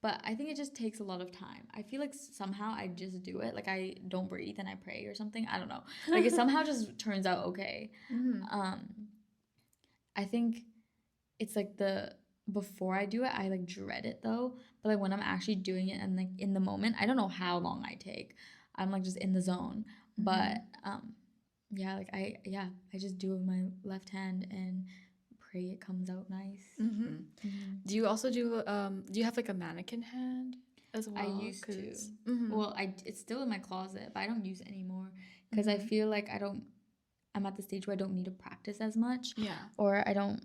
But I think it just takes a lot of time. I feel like somehow I just do it. Like I don't breathe and I pray or something. I don't know. Like it somehow just turns out okay. I think it's like before I do it, I like dread it though. But like when I'm actually doing it and like in the moment, I don't know how long I take. I'm like just in the zone. But yeah, like I just do it with my left hand and pray it comes out nice. Do you also do you have like a mannequin hand as well? I used to. Well, it's still in my closet, but I don't use it anymore because I feel like I'm at the stage where I don't need to practice as much. Yeah. Or I don't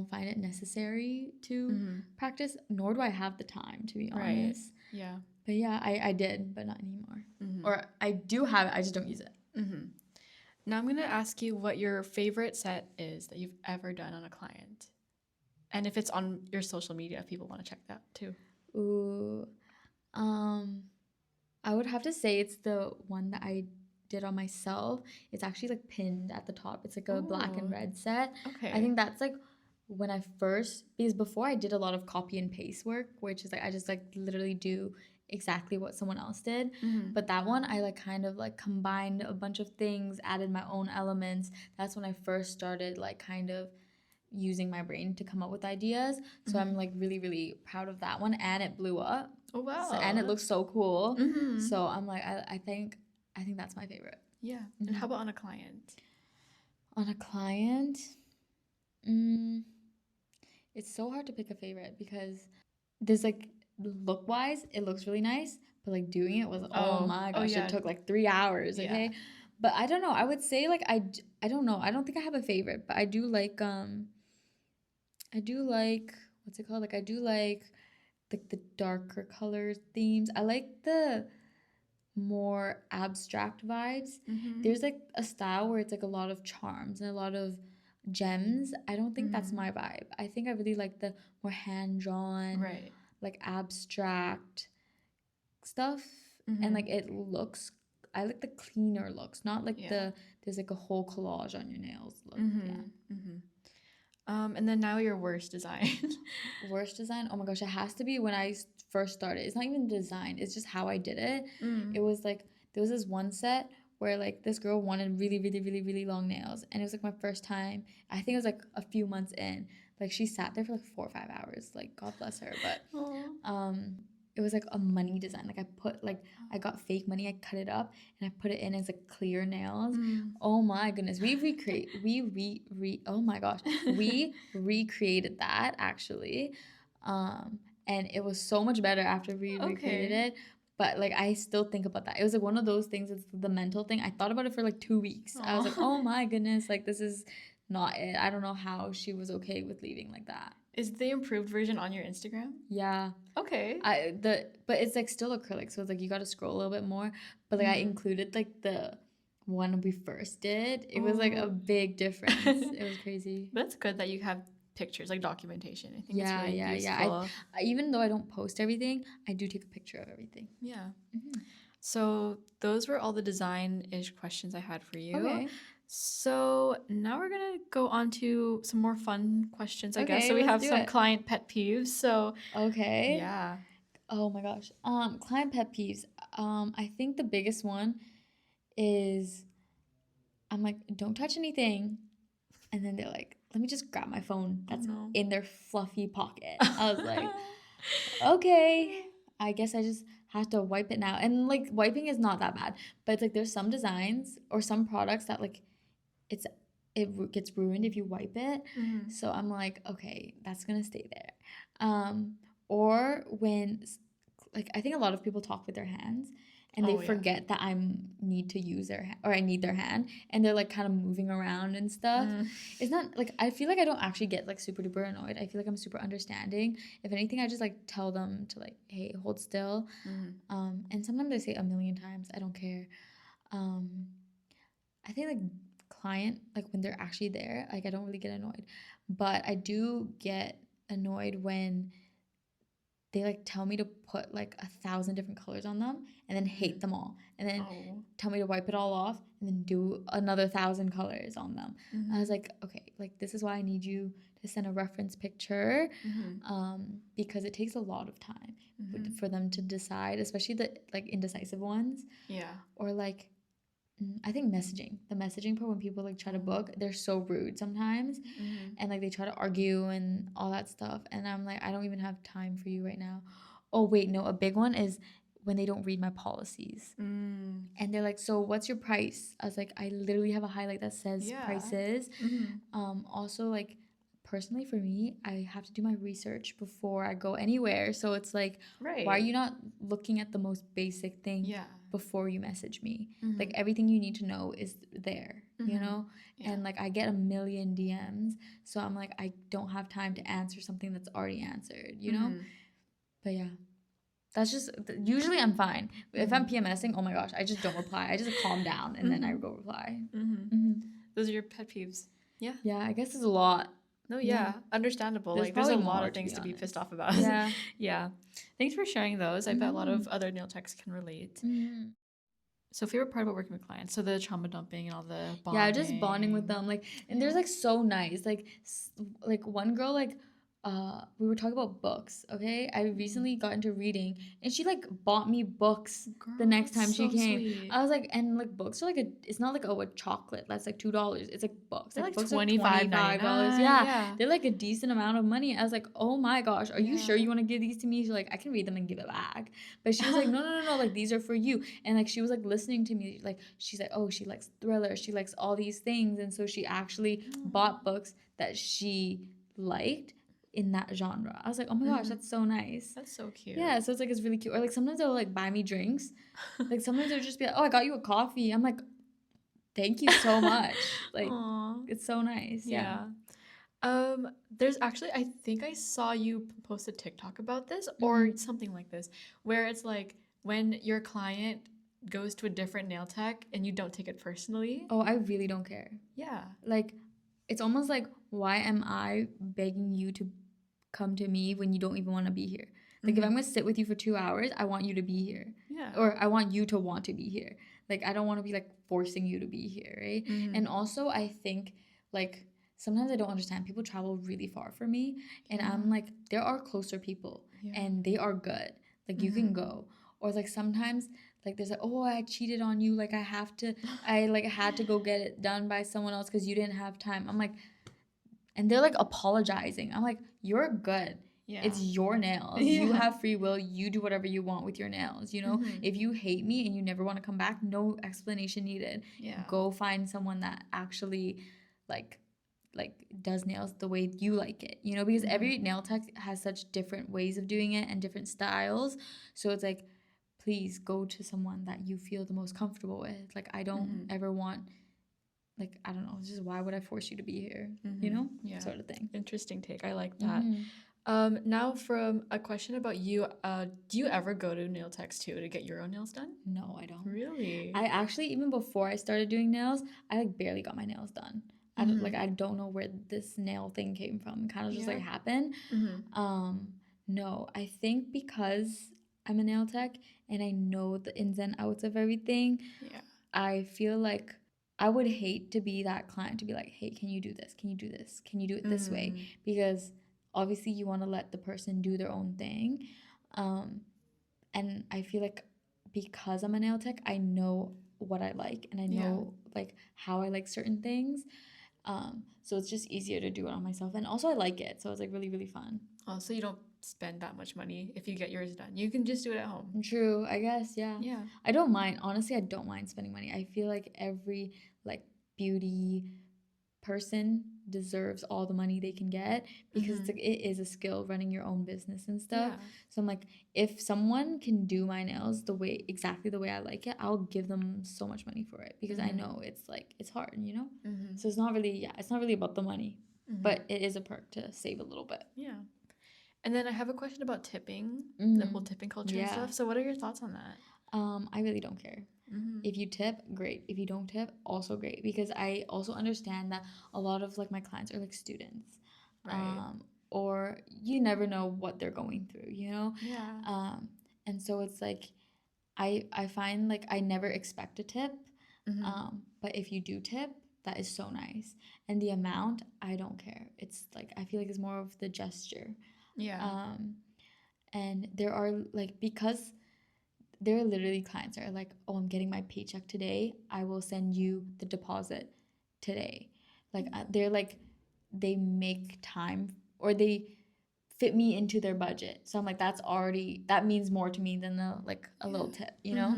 find it necessary to practice, nor do I have the time, to be honest. Yeah. But yeah, I did, but not anymore. Or I do have it, I just don't use it. Now I'm going to ask you what your favorite set is that you've ever done on a client. And if it's on your social media, if people want to check that too. Ooh. I would have to say it's the one that I did on myself. It's actually like pinned at the top. It's like a black and Ooh. red set. Okay. I think that's like when I first, because before I did a lot of copy and paste work, which is like I just like literally do exactly what someone else did. Mhm. But that one I like kind of like combined a bunch of things, added my own elements. That's when I first started like kind of using my brain to come up with ideas. So I'm like really, really proud of that one, and it blew up. Oh wow. So, and it looks so cool. Mhm. So I'm like, I think that's my favorite. Yeah. And how about on a client? On a client, it's so hard to pick a favorite because there's like look wise, it looks really nice, but like doing it was oh my gosh, yeah. it took like 3 hours. Yeah. Okay, but I don't know. I would say like I don't know. I don't think I have a favorite, but I do like what's it called? Like I do like the darker colors themes. I like the more abstract vibes. Mhm. There's like a style where it's like a lot of charms and a lot of gems. I don't think that's my vibe. I think I really like the more hand drawn, Right. like abstract stuff. And like it looks, I like the cleaner looks, not like there's like a whole collage on your nails look. And then now your worst design. Worst design? Oh my gosh, it has to be when I first started. It's not even design, it's just how I did it. It was like, there was this one set where like this girl wanted really, really, really, really long nails. And it was like my first time. I think it was like a few months in. Like she sat there for like 4 or 5 hours. Like God bless her. But it was like a money design. Like I got fake money, I cut it up and I put it in as like clear nails. Oh my goodness. We recreated that actually. And it was so much better after we recreated it. But like I still think about that. It was like one of those things, it's the mental thing. I thought about it for like 2 weeks. I was like, oh my goodness, like this is not it. I don't know how she was okay with leaving like that. Is the improved version on your Instagram? Yeah. Okay. But it's like still acrylic, so it's like you got to scroll a little bit more. But like I included like the one we first did. It was like a big difference. It was crazy. That's good that you have pictures, like documentation. I think it's really useful. Even though I don't post everything, I do take a picture of everything. Yeah. So those were all the design-ish questions I had for you. Okay. So now we're gonna go on to some more fun questions, I guess. So we have some client pet peeves. So yeah. Oh my gosh. Client pet peeves. I think the biggest one is I'm like, don't touch anything, and then they're like, let me just grab my phone that's in their fluffy pocket. I was like, okay, I guess I just have to wipe it now. And like wiping is not that bad, but it's like there's some designs or some products that like it gets ruined if you wipe it. So I'm like, okay, that's gonna stay there. Or when like I think a lot of people talk with their hands and they forget that I need to use their hand or I need their hand, and they're like kind of moving around and stuff. It's not like I feel like I don't actually get like super duper annoyed. I feel like I'm super understanding. If anything, I just like tell them to like, hey, hold still. And sometimes I say a million times, I don't care. I think like client, like when they're actually there, like I don't really get annoyed, but I do get annoyed when they like tell me to put like 1,000 different colors on them and then hate them all, and then tell me to wipe it all off and then do another 1,000 colors on them. I was like, okay, like this is why I need you to send a reference picture, because it takes a lot of time for them to decide, especially the like indecisive ones. Or like I think the messaging part when people like try to book, they're so rude sometimes, and like they try to argue and all that stuff, and I'm like, I don't even have time for you right now. Oh wait, no, a big one is when they don't read my policies, and they're like, so what's your price? I was like, I literally have a highlight that says prices. Also like personally for me, I have to do my research before I go anywhere, so it's like, why are you not looking at the most basic thing before you message me? Like everything you need to know is there, you know? And like I get a million DMs, so I'm like, I don't have time to answer something that's already answered, you know? But yeah, that's just usually I'm fine. If I'm PMSing, oh my gosh, I just don't reply. I just calm down and then I go reply. Those are your pet peeves. Yeah, I guess there's a lot. No, Yeah. yeah, understandable. There's Like, there's a probably lot more, of to things be to be pissed honest. off about. Yeah. Yeah. Thanks for sharing those. I bet a lot Mm-hmm. of other nail techs can relate. Mm-hmm. So, favorite part about working with clients? So, the trauma dumping and all the Yeah, just bonding with bonding. them, like, and Yeah. there's like so nice, like one girl, like, we were talking about books. Okay, I recently got into reading, and she like bought me books Girl, the next that's time she so came. sweet. I was like, and like books are like it's not like, oh, a chocolate that's like $2. It's like books. They're Like like books are $25. $25.99. Yeah, Yeah. they're like a decent amount of money. I was like, oh my gosh, are you Yeah. sure you want to give these to me? She's like, I can read them and give it back. But she was like, no, no, no, no, like these are for you. And like she was like listening to me, like she's like, oh, she likes thrillers, she likes all these things, and so she actually bought books that she liked in that genre. I was like, oh my gosh, that's so nice. That's so cute. Yeah, so it's really cute. Or like sometimes they'll like buy me drinks. Like sometimes they'll just be like, oh, I got you a coffee. I'm like, thank you so much. Like, Aw. it's so nice. Yeah. There's actually, I think I saw you post a TikTok about this or Mhm. something like this, where it's like when your client goes to a different nail tech and you don't take it personally. Oh, I really don't care. Yeah. Like, it's almost like, why am I begging you to come to me when you don't even want to be here? Like, if I'm gonna sit with you for 2 hours, I want you to be here. Yeah. Or I want you to want to be here. Like, I don't want to be like forcing you to be here, right? And also, I think like sometimes I don't understand. People travel really far for me, and I'm like, there are closer people, and they are good. Like, you can go. Or like sometimes like there's like, oh, I cheated on you, like I like had to go get it done by someone else because you didn't have time. I'm like, and they're like apologizing. I'm like, you're good. Yeah. It's your nails. Yeah. You have free will. You do whatever you want with your nails. You know, if you hate me and you never want to come back, no explanation needed. Yeah. Go find someone that actually like does nails the way you like it. You know, because every nail tech has such different ways of doing it and different styles. So it's like, please go to someone that you feel the most comfortable with. Like, I don't ever want, like, I don't know, it's just why would I force you to be here? You know? Yeah. Sort of thing. Interesting take. I like that. Now from a question about you, do you ever go to nail techs too to get your own nails done? No, I don't. Really? I actually, even before I started doing nails, I like barely got my nails done. I don't know where this nail thing came from. It kind of just like happened. No, I think because I'm a nail tech and I know the ins and outs of everything, I feel like I would hate to be that client to be like, hey, can you do this? Can you do this? Can you do it this way? Because obviously you want to let the person do their own thing. And I feel like because I'm a nail tech, I know what I like and I know like how I like certain things. So it's just easier to do it on myself. And also I like it. So it's like really, really fun. Oh, so you don't spend that much money if you get yours done. You can just do it at home. True, I guess, yeah. Yeah. I don't mind. Honestly, I don't mind spending money. I feel like every like beauty person deserves all the money they can get because it's like it is a skill running your own business and stuff. So I'm like, if someone can do my nails exactly the way I like it, I'll give them so much money for it because I know it's like it's hard, you know? So it's not really about the money, but it is a perk to save a little bit. Yeah. And then I have a question about tipping, the whole tipping culture and stuff. So what are your thoughts on that? I really don't care. If you tip, great. If you don't tip, also great. Because I also understand that a lot of like my clients are like students. Right. Or you never know what they're going through, you know? Yeah. And so it's like I find like I never expect a tip. But if you do tip, that is so nice. And the amount, I don't care. It's like I feel like it's more of the gesture. Yeah. And there are like because there are literally clients that are like, oh, I'm getting my paycheck today. I will send you the deposit today. Like they're like, they make time or they fit me into their budget. So I'm like, that means more to me than a little tip, you know?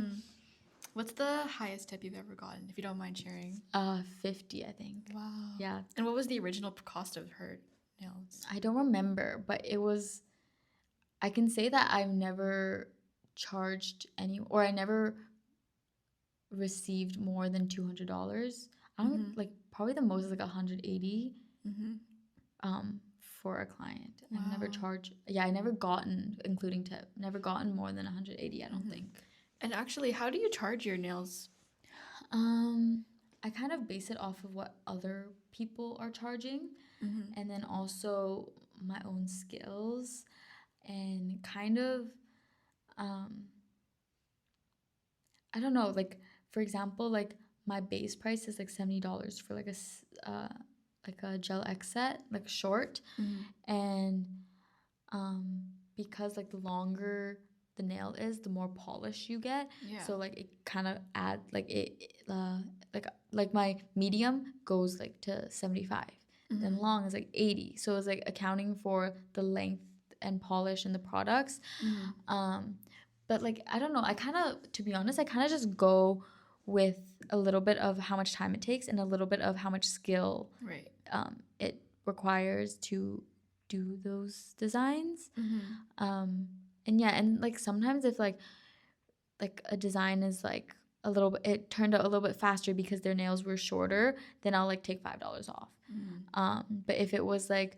What's the highest tip you've ever gotten, if you don't mind sharing? 50, I think. Wow. Yeah. And what was the original cost of her nails? I don't remember, but I can say that I've never charged or I never received more than $200. I don't like probably the most is like 180 for a client. Wow. I've never charged. Yeah, I never gotten, including tip, never gotten more than 180. I don't think. And actually, how do you charge your nails? I kind of base it off of what other people are charging, and then also my own skills, and kind of um I don't know, like for example, like my base price is like $70 for like a gel X set, like short, and um because like the longer the nail is, the more polish you get. Yeah. So like it kind of add like like my medium goes like to 75, then long is like 80. So it's like accounting for the length and polish in the products. But like I don't know, I kind of, to be honest, I kind of just go with a little bit of how much time it takes and a little bit of how much skill Right. it requires to do those designs. And yeah, and like sometimes if like a design is like a little bit, it turned out a little bit faster because their nails were shorter, then I'll like take $5 off. But if it was like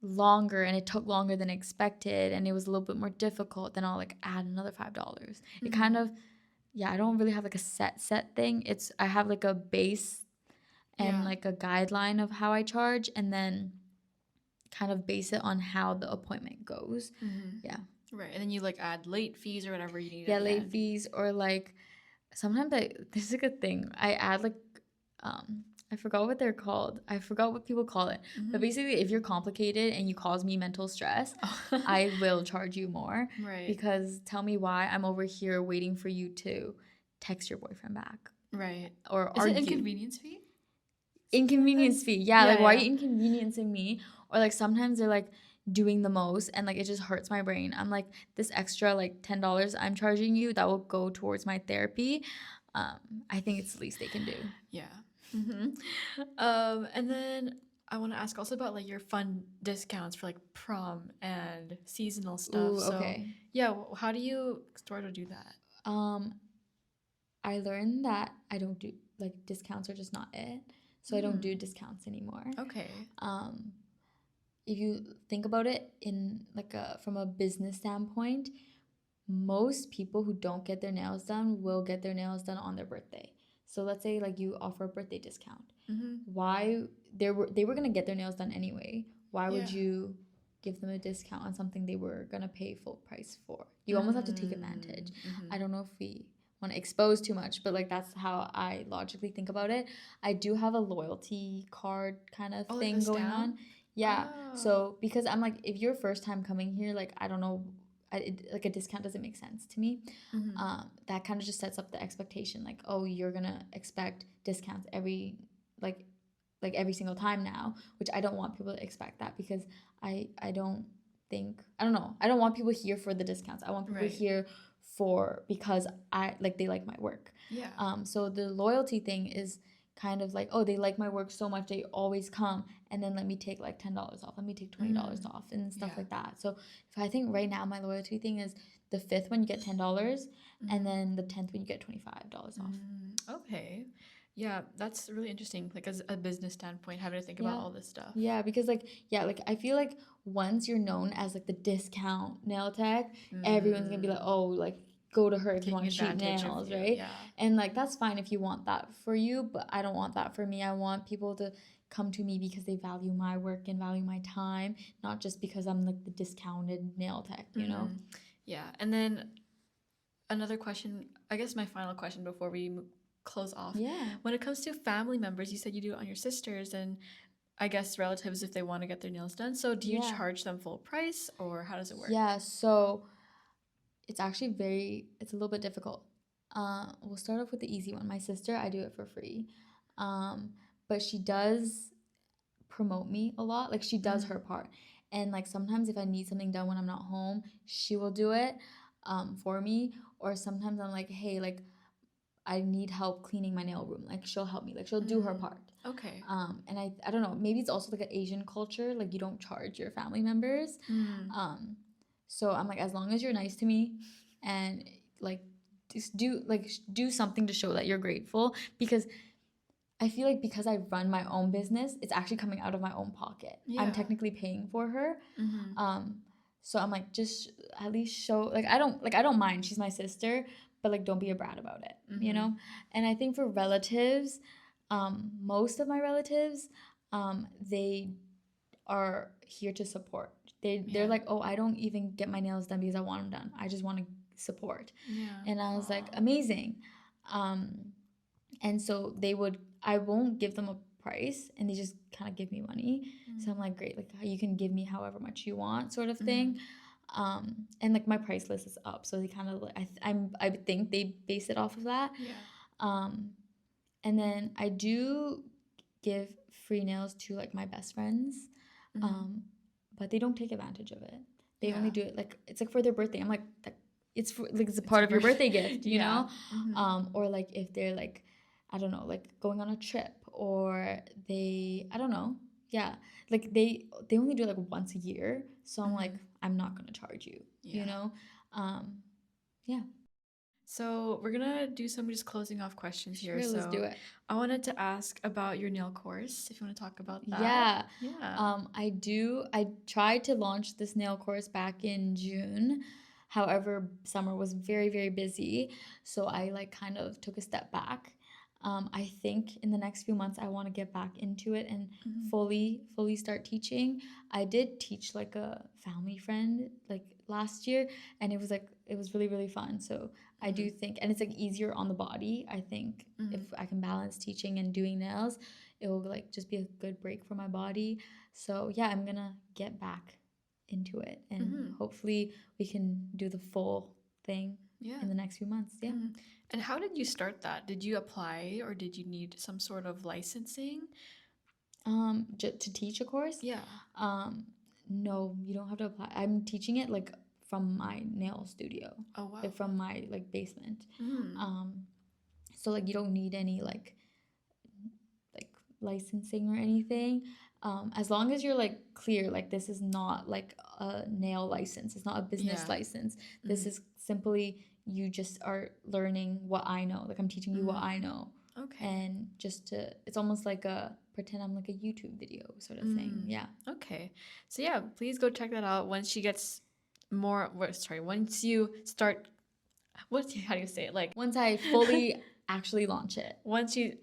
longer and it took longer than expected and it was a little bit more difficult, then I'll like add another $5. It kind of, yeah, I don't really have like a set thing. It's, I have like a base and like a guideline of how I charge, and then kind of base it on how the appointment goes. Yeah. Right. And then you like add late fees or whatever you need. Yeah, late fees, or like sometimes there's like a thing I add like I forgot what they're called. I forgot what people call it. But basically, if you're complicated and you cause me mental stress, I will charge you more. Right. Because tell me why I'm over here waiting for you to text your boyfriend back. Right. Or is argue. it inconvenience fee? Inconvenience fee. Yeah, like why are you inconveniencing me? Or like sometimes they're like doing the most and like it just hurts my brain. I'm like, this extra like $10 I'm charging you, that will go towards my therapy. I think it's the least they can do. Yeah. And then I want to ask also about like your fun discounts for like prom and seasonal stuff. Ooh, okay. So yeah, how do you sort of do that? I learned that I don't do like discounts are just not it. So I don't do discounts anymore. Okay. If you think about it in like from a business standpoint, most people who don't get their nails done will get their nails done on their birthday. So let's say like you offer a birthday discount. Why they were gonna get their nails done anyway. Why would you give them a discount on something they were gonna pay full price for? You almost have to take advantage. I don't know if we want to expose too much, but like that's how I logically think about it. I do have a loyalty card kind of thing like going on. Yeah. So because I'm like, if you're first time coming here, like I don't know, like a discount doesn't make sense to me. That kind of just sets up the expectation, like, oh, you're gonna expect discounts every every single time now, which I don't want people to expect that, because I don't know, I don't want people here for the discounts. I want people here for, because I like, they like my work. So the loyalty thing is kind of like, oh, they like my work so much, they always come, and then let me take like $10 off, let me take $20 off and stuff like that. So if I think right now my loyalty thing is the 5th one you get $10, and then the 10th one you get $25 off. Okay. Yeah, that's really interesting, like as a business standpoint, having to think about all this stuff. Yeah, because like, yeah, like I feel like once you're known as like the discount nail tech, everyone's gonna be like, oh, like go to her if you want cheap nails, right? Yeah. And like that's fine if you want that for you, but I don't want that for me. I want people to come to me because they value my work and value my time, not just because I'm like the discounted nail tech, you know? Yeah. And then another question, I guess my final question before we close off. Yeah. When it comes to family members, you said you do it on your sisters and I guess relatives if they want to get their nails done. So do you charge them full price, or how does it work? Yeah, so it's actually it's a little bit difficult. We'll start off with the easy one. My sister, I do it for free. But she does promote me a lot. Like she does her part. And like sometimes if I need something done when I'm not home, she will do it for me. Or sometimes I'm like, hey, like I need help cleaning my nail room. Like she'll help me. Like she'll do her part. Okay. And I don't know, maybe it's also like an Asian culture. Like you don't charge your family members. So I'm like, as long as you're nice to me and like just do something to show that you're grateful, because I feel like because I run my own business, it's actually coming out of my own pocket. I'm technically paying for her. So I'm like, just at least show, like I don't mind. She's my sister, but like don't be a brat about it, you know? And I think for relatives, Most of my relatives, they are here to support. They're like, oh, I don't even get my nails done because I want them done. I just want to support. Yeah. And I was like, Aw. amazing. And so I won't give them a price, and they just kind of give me money. So I'm like, great, like you can give me however much you want, sort of thing. And like my price list is up, so they kind of like I think they base it off of that. Yeah. And then I do give free nails to like my best friends, but they don't take advantage of it. They only do it like it's like for their birthday. I'm like it's for, like it's a part of your birthday gift, you know. Or like if they're like I don't know, like going on a trip, or I don't know, yeah, like they only do it like once a year. So I'm like, I'm not gonna charge you, you know. Yeah. So we're gonna do some just closing off questions here. Sure, let's do So it. I wanted to ask about your nail course, if you want to talk about that. Yeah. Yeah. I do. I tried to launch this nail course back in June. However, summer was very, very busy. So I like kind of took a step back. I think in the next few months I want to get back into it and fully start teaching. I did teach like a family friend like last year, and it was really, really fun. So I do think, and it's like easier on the body. I think if I can balance teaching and doing nails, it will like just be a good break for my body. So yeah, I'm gonna get back into it, and hopefully we can do the full thing in the next few months. Yeah. And how did you start that? Did you apply or did you need some sort of licensing? To teach a course? Yeah. No, you don't have to apply. I'm teaching it like from my nail studio. Oh wow. Like from my like basement. So like you don't need any like licensing or anything. As long as you're like clear, like this is not like a nail license, it's not a business license. This is simply you just are learning what I know. Like I'm teaching you what I know. Okay. And it's almost like a pretend I'm like a YouTube video sort of thing. Yeah. Okay. So yeah, please go check that out once she gets once you start how do you say it? Like once I fully actually launch it. Once she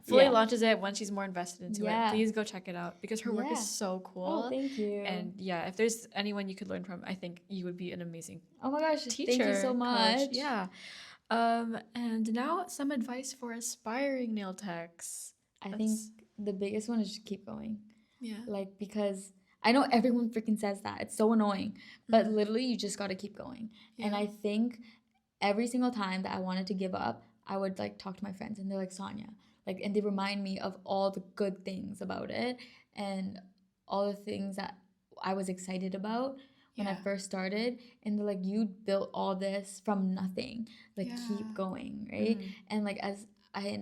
fully launches it, once she's more invested into it, Yeah. please go check it out because her work is so cool. Oh, thank you. And yeah, if there's anyone you could learn from, I think you would be an amazing Oh my gosh, teacher. thank you so much. Coach. Yeah. And now some advice for aspiring nail techs. I think the biggest one is just keep going. Yeah. Like, because I know everyone freaking says that. It's so annoying. But literally, you just got to keep going. Yeah. And I think every single time that I wanted to give up, I would like talk to my friends and they're like, Sonja. Like, and they remind me of all the good things about it and all the things that I was excited about when I first started. And they're like, you built all this from nothing. Like, keep going, right? And like, as I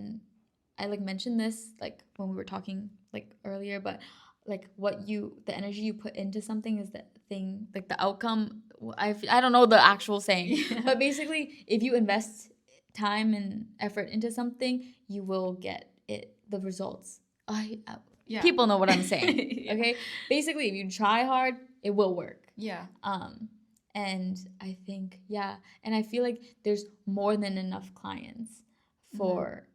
like mentioned this like when we were talking like earlier, but like the energy you put into something is the thing, like the outcome. I don't know the actual saying, but basically if you invest time and effort into something, you will get the results. People know what I'm saying. Okay, basically if you try hard, it will work. Yeah. And I think and I feel like there's more than enough clients for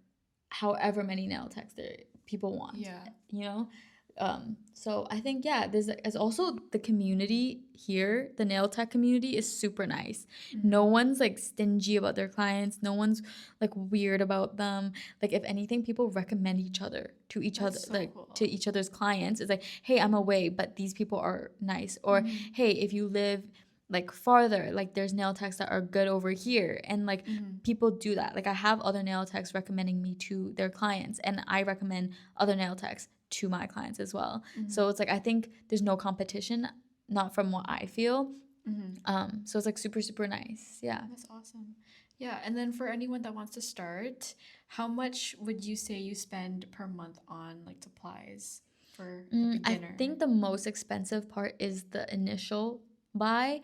however many nail techs people want. Yeah. You know? So I think there's also the community here. The nail tech community is super nice. No one's like stingy about their clients. No one's like weird about them. Like if anything, people recommend each other to each other, like cool. To each other's clients. It's like, hey, I'm away, but these people are nice. Or hey, if you live like farther, like there's nail techs that are good over here, and like people do that. Like I have other nail techs recommending me to their clients, and I recommend other nail techs to my clients as well. So it's like I think there's no competition, not from what I feel. So it's like super, super nice. Yeah, that's awesome. Yeah, and then for anyone that wants to start, how much would you say you spend per month on like supplies for the beginner? I think the most expensive part is the initial buy.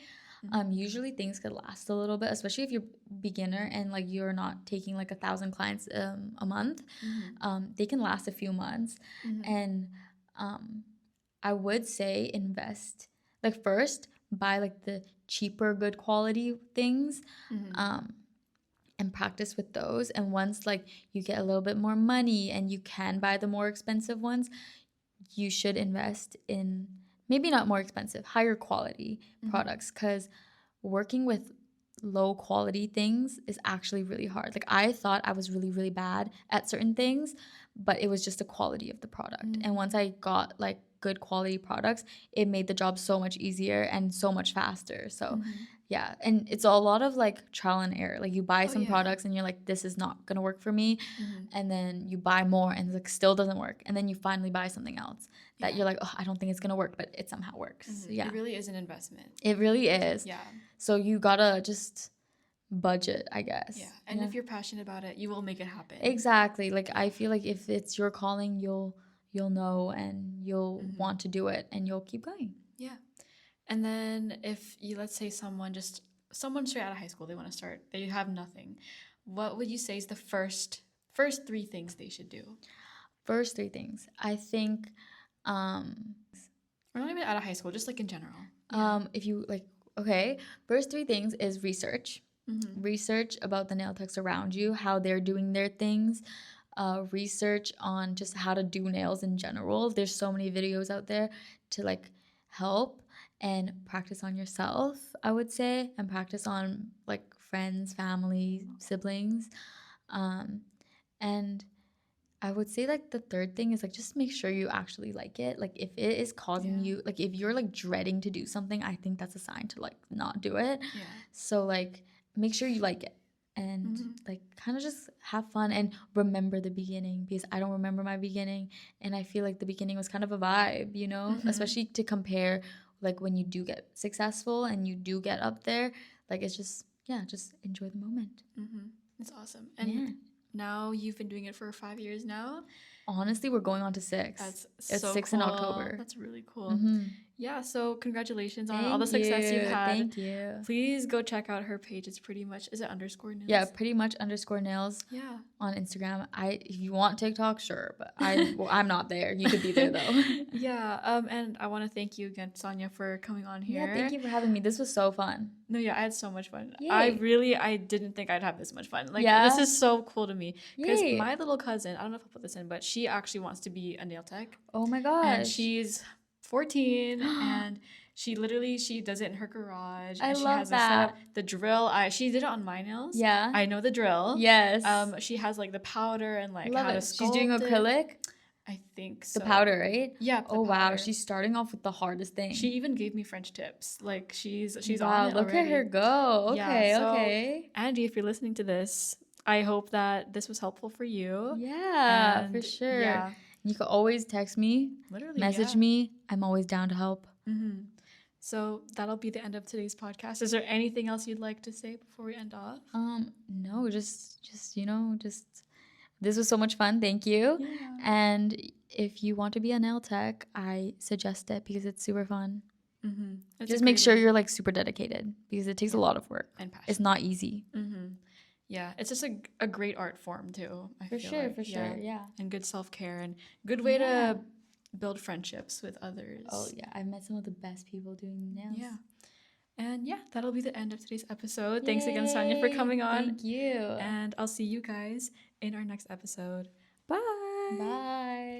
Usually things could last a little bit, especially if you're beginner and like you're not taking like 1,000 clients a month. They can last a few months. And I would say invest, like first buy like the cheaper good quality things, and and practice with those. And once like you get a little bit more money and you can buy the more expensive ones, you should invest in maybe not more expensive, higher quality products, because working with low quality things is actually really hard. Like I thought I was really, really bad at certain things, but it was just the quality of the product. And once I got like good quality products, it made the job so much easier and so much faster. So yeah, and it's a lot of like trial and error. Like you buy some products and you're like, this is not gonna work for me, and then you buy more and it like still doesn't work, and then you finally buy something else that you're like, oh, I don't think it's gonna work, but it somehow works. Yeah, it really is an investment. it really is. Yeah. So you gotta just budget, I guess. Yeah, and if you're passionate about it, you will make it happen. Exactly. Like I feel like if it's your calling, you'll know and you'll want to do it and you'll keep going. Yeah. And then if you, let's say someone straight out of high school, they want to start, they have nothing, what would you say is the first 3 things they should do? First 3 things. I think or not even out of high school, just like in general. If you like, okay, first 3 things is research. Research about the nail techs around you, how they're doing their things. Research on just how to do nails in general. There's so many videos out there to like help, and practice on yourself, I would say, and practice on like friends, family, siblings. And I would say like the third thing is like just make sure you actually like it. Like if it is causing you, like if you're like dreading to do something, I think that's a sign to like not do it. Yeah. So like make sure you like it, and like kind of just have fun and remember the beginning, because I don't remember my beginning, and I feel like the beginning was kind of a vibe, you know, especially to compare like when you do get successful and you do get up there, like it's just just enjoy the moment. It's awesome. And now you've been doing it for 5 years now. Honestly, we're going on to 6. It's so 6 cool. in October. That's really cool. Yeah, so congratulations on all the success you've had. Thank you. Please go check out her page. It's pretty much, is it _nails? Yeah, pretty much _nails. Yeah. On Instagram. If you want TikTok, sure, but I'm not there. You could be there though. Yeah. And I want to thank you again, Sonja, for coming on here. Yeah, thank you for having me. This was so fun. No, yeah, I had so much fun. Yay. I didn't think I'd have this much fun. Like, this is so cool to me. Because my little cousin, I don't know if I'll put this in, but she actually wants to be a nail tech. Oh my gosh. And she's 14 and she does it in her garage. I and she love has that. Setup, the drill. She did it on my nails. Yeah. I know the drill. Yes. She has like the powder and like love how to it. sculpt She's doing acrylic? I think so. The powder, right? Yeah. Oh wow, she's starting off with the hardest thing. She even gave me French tips. Like she's wow, on it look already. at her go. Okay, yeah, so, okay. Andy, if you're listening to this, I hope that this was helpful for you. Yeah, for sure. Yeah. You can always text me, message me. I'm always down to help. So that'll be the end of today's podcast. Is there anything else you'd like to say before we end off? No, just this was so much fun. Thank you. Yeah. And if you want to be a nail tech, I suggest it because it's super fun. Just make sure you're like super dedicated, because it takes a lot of work and passion. It's not easy. Yeah, it's just a great art form too. For sure. Yeah. And good self-care and good way to build friendships with others. Oh yeah, I've met some of the best people doing nails. Yeah. And yeah, that'll be the end of today's episode. Yay. Thanks again, Sonja, for coming on. Thank you. And I'll see you guys in our next episode. Bye. Bye.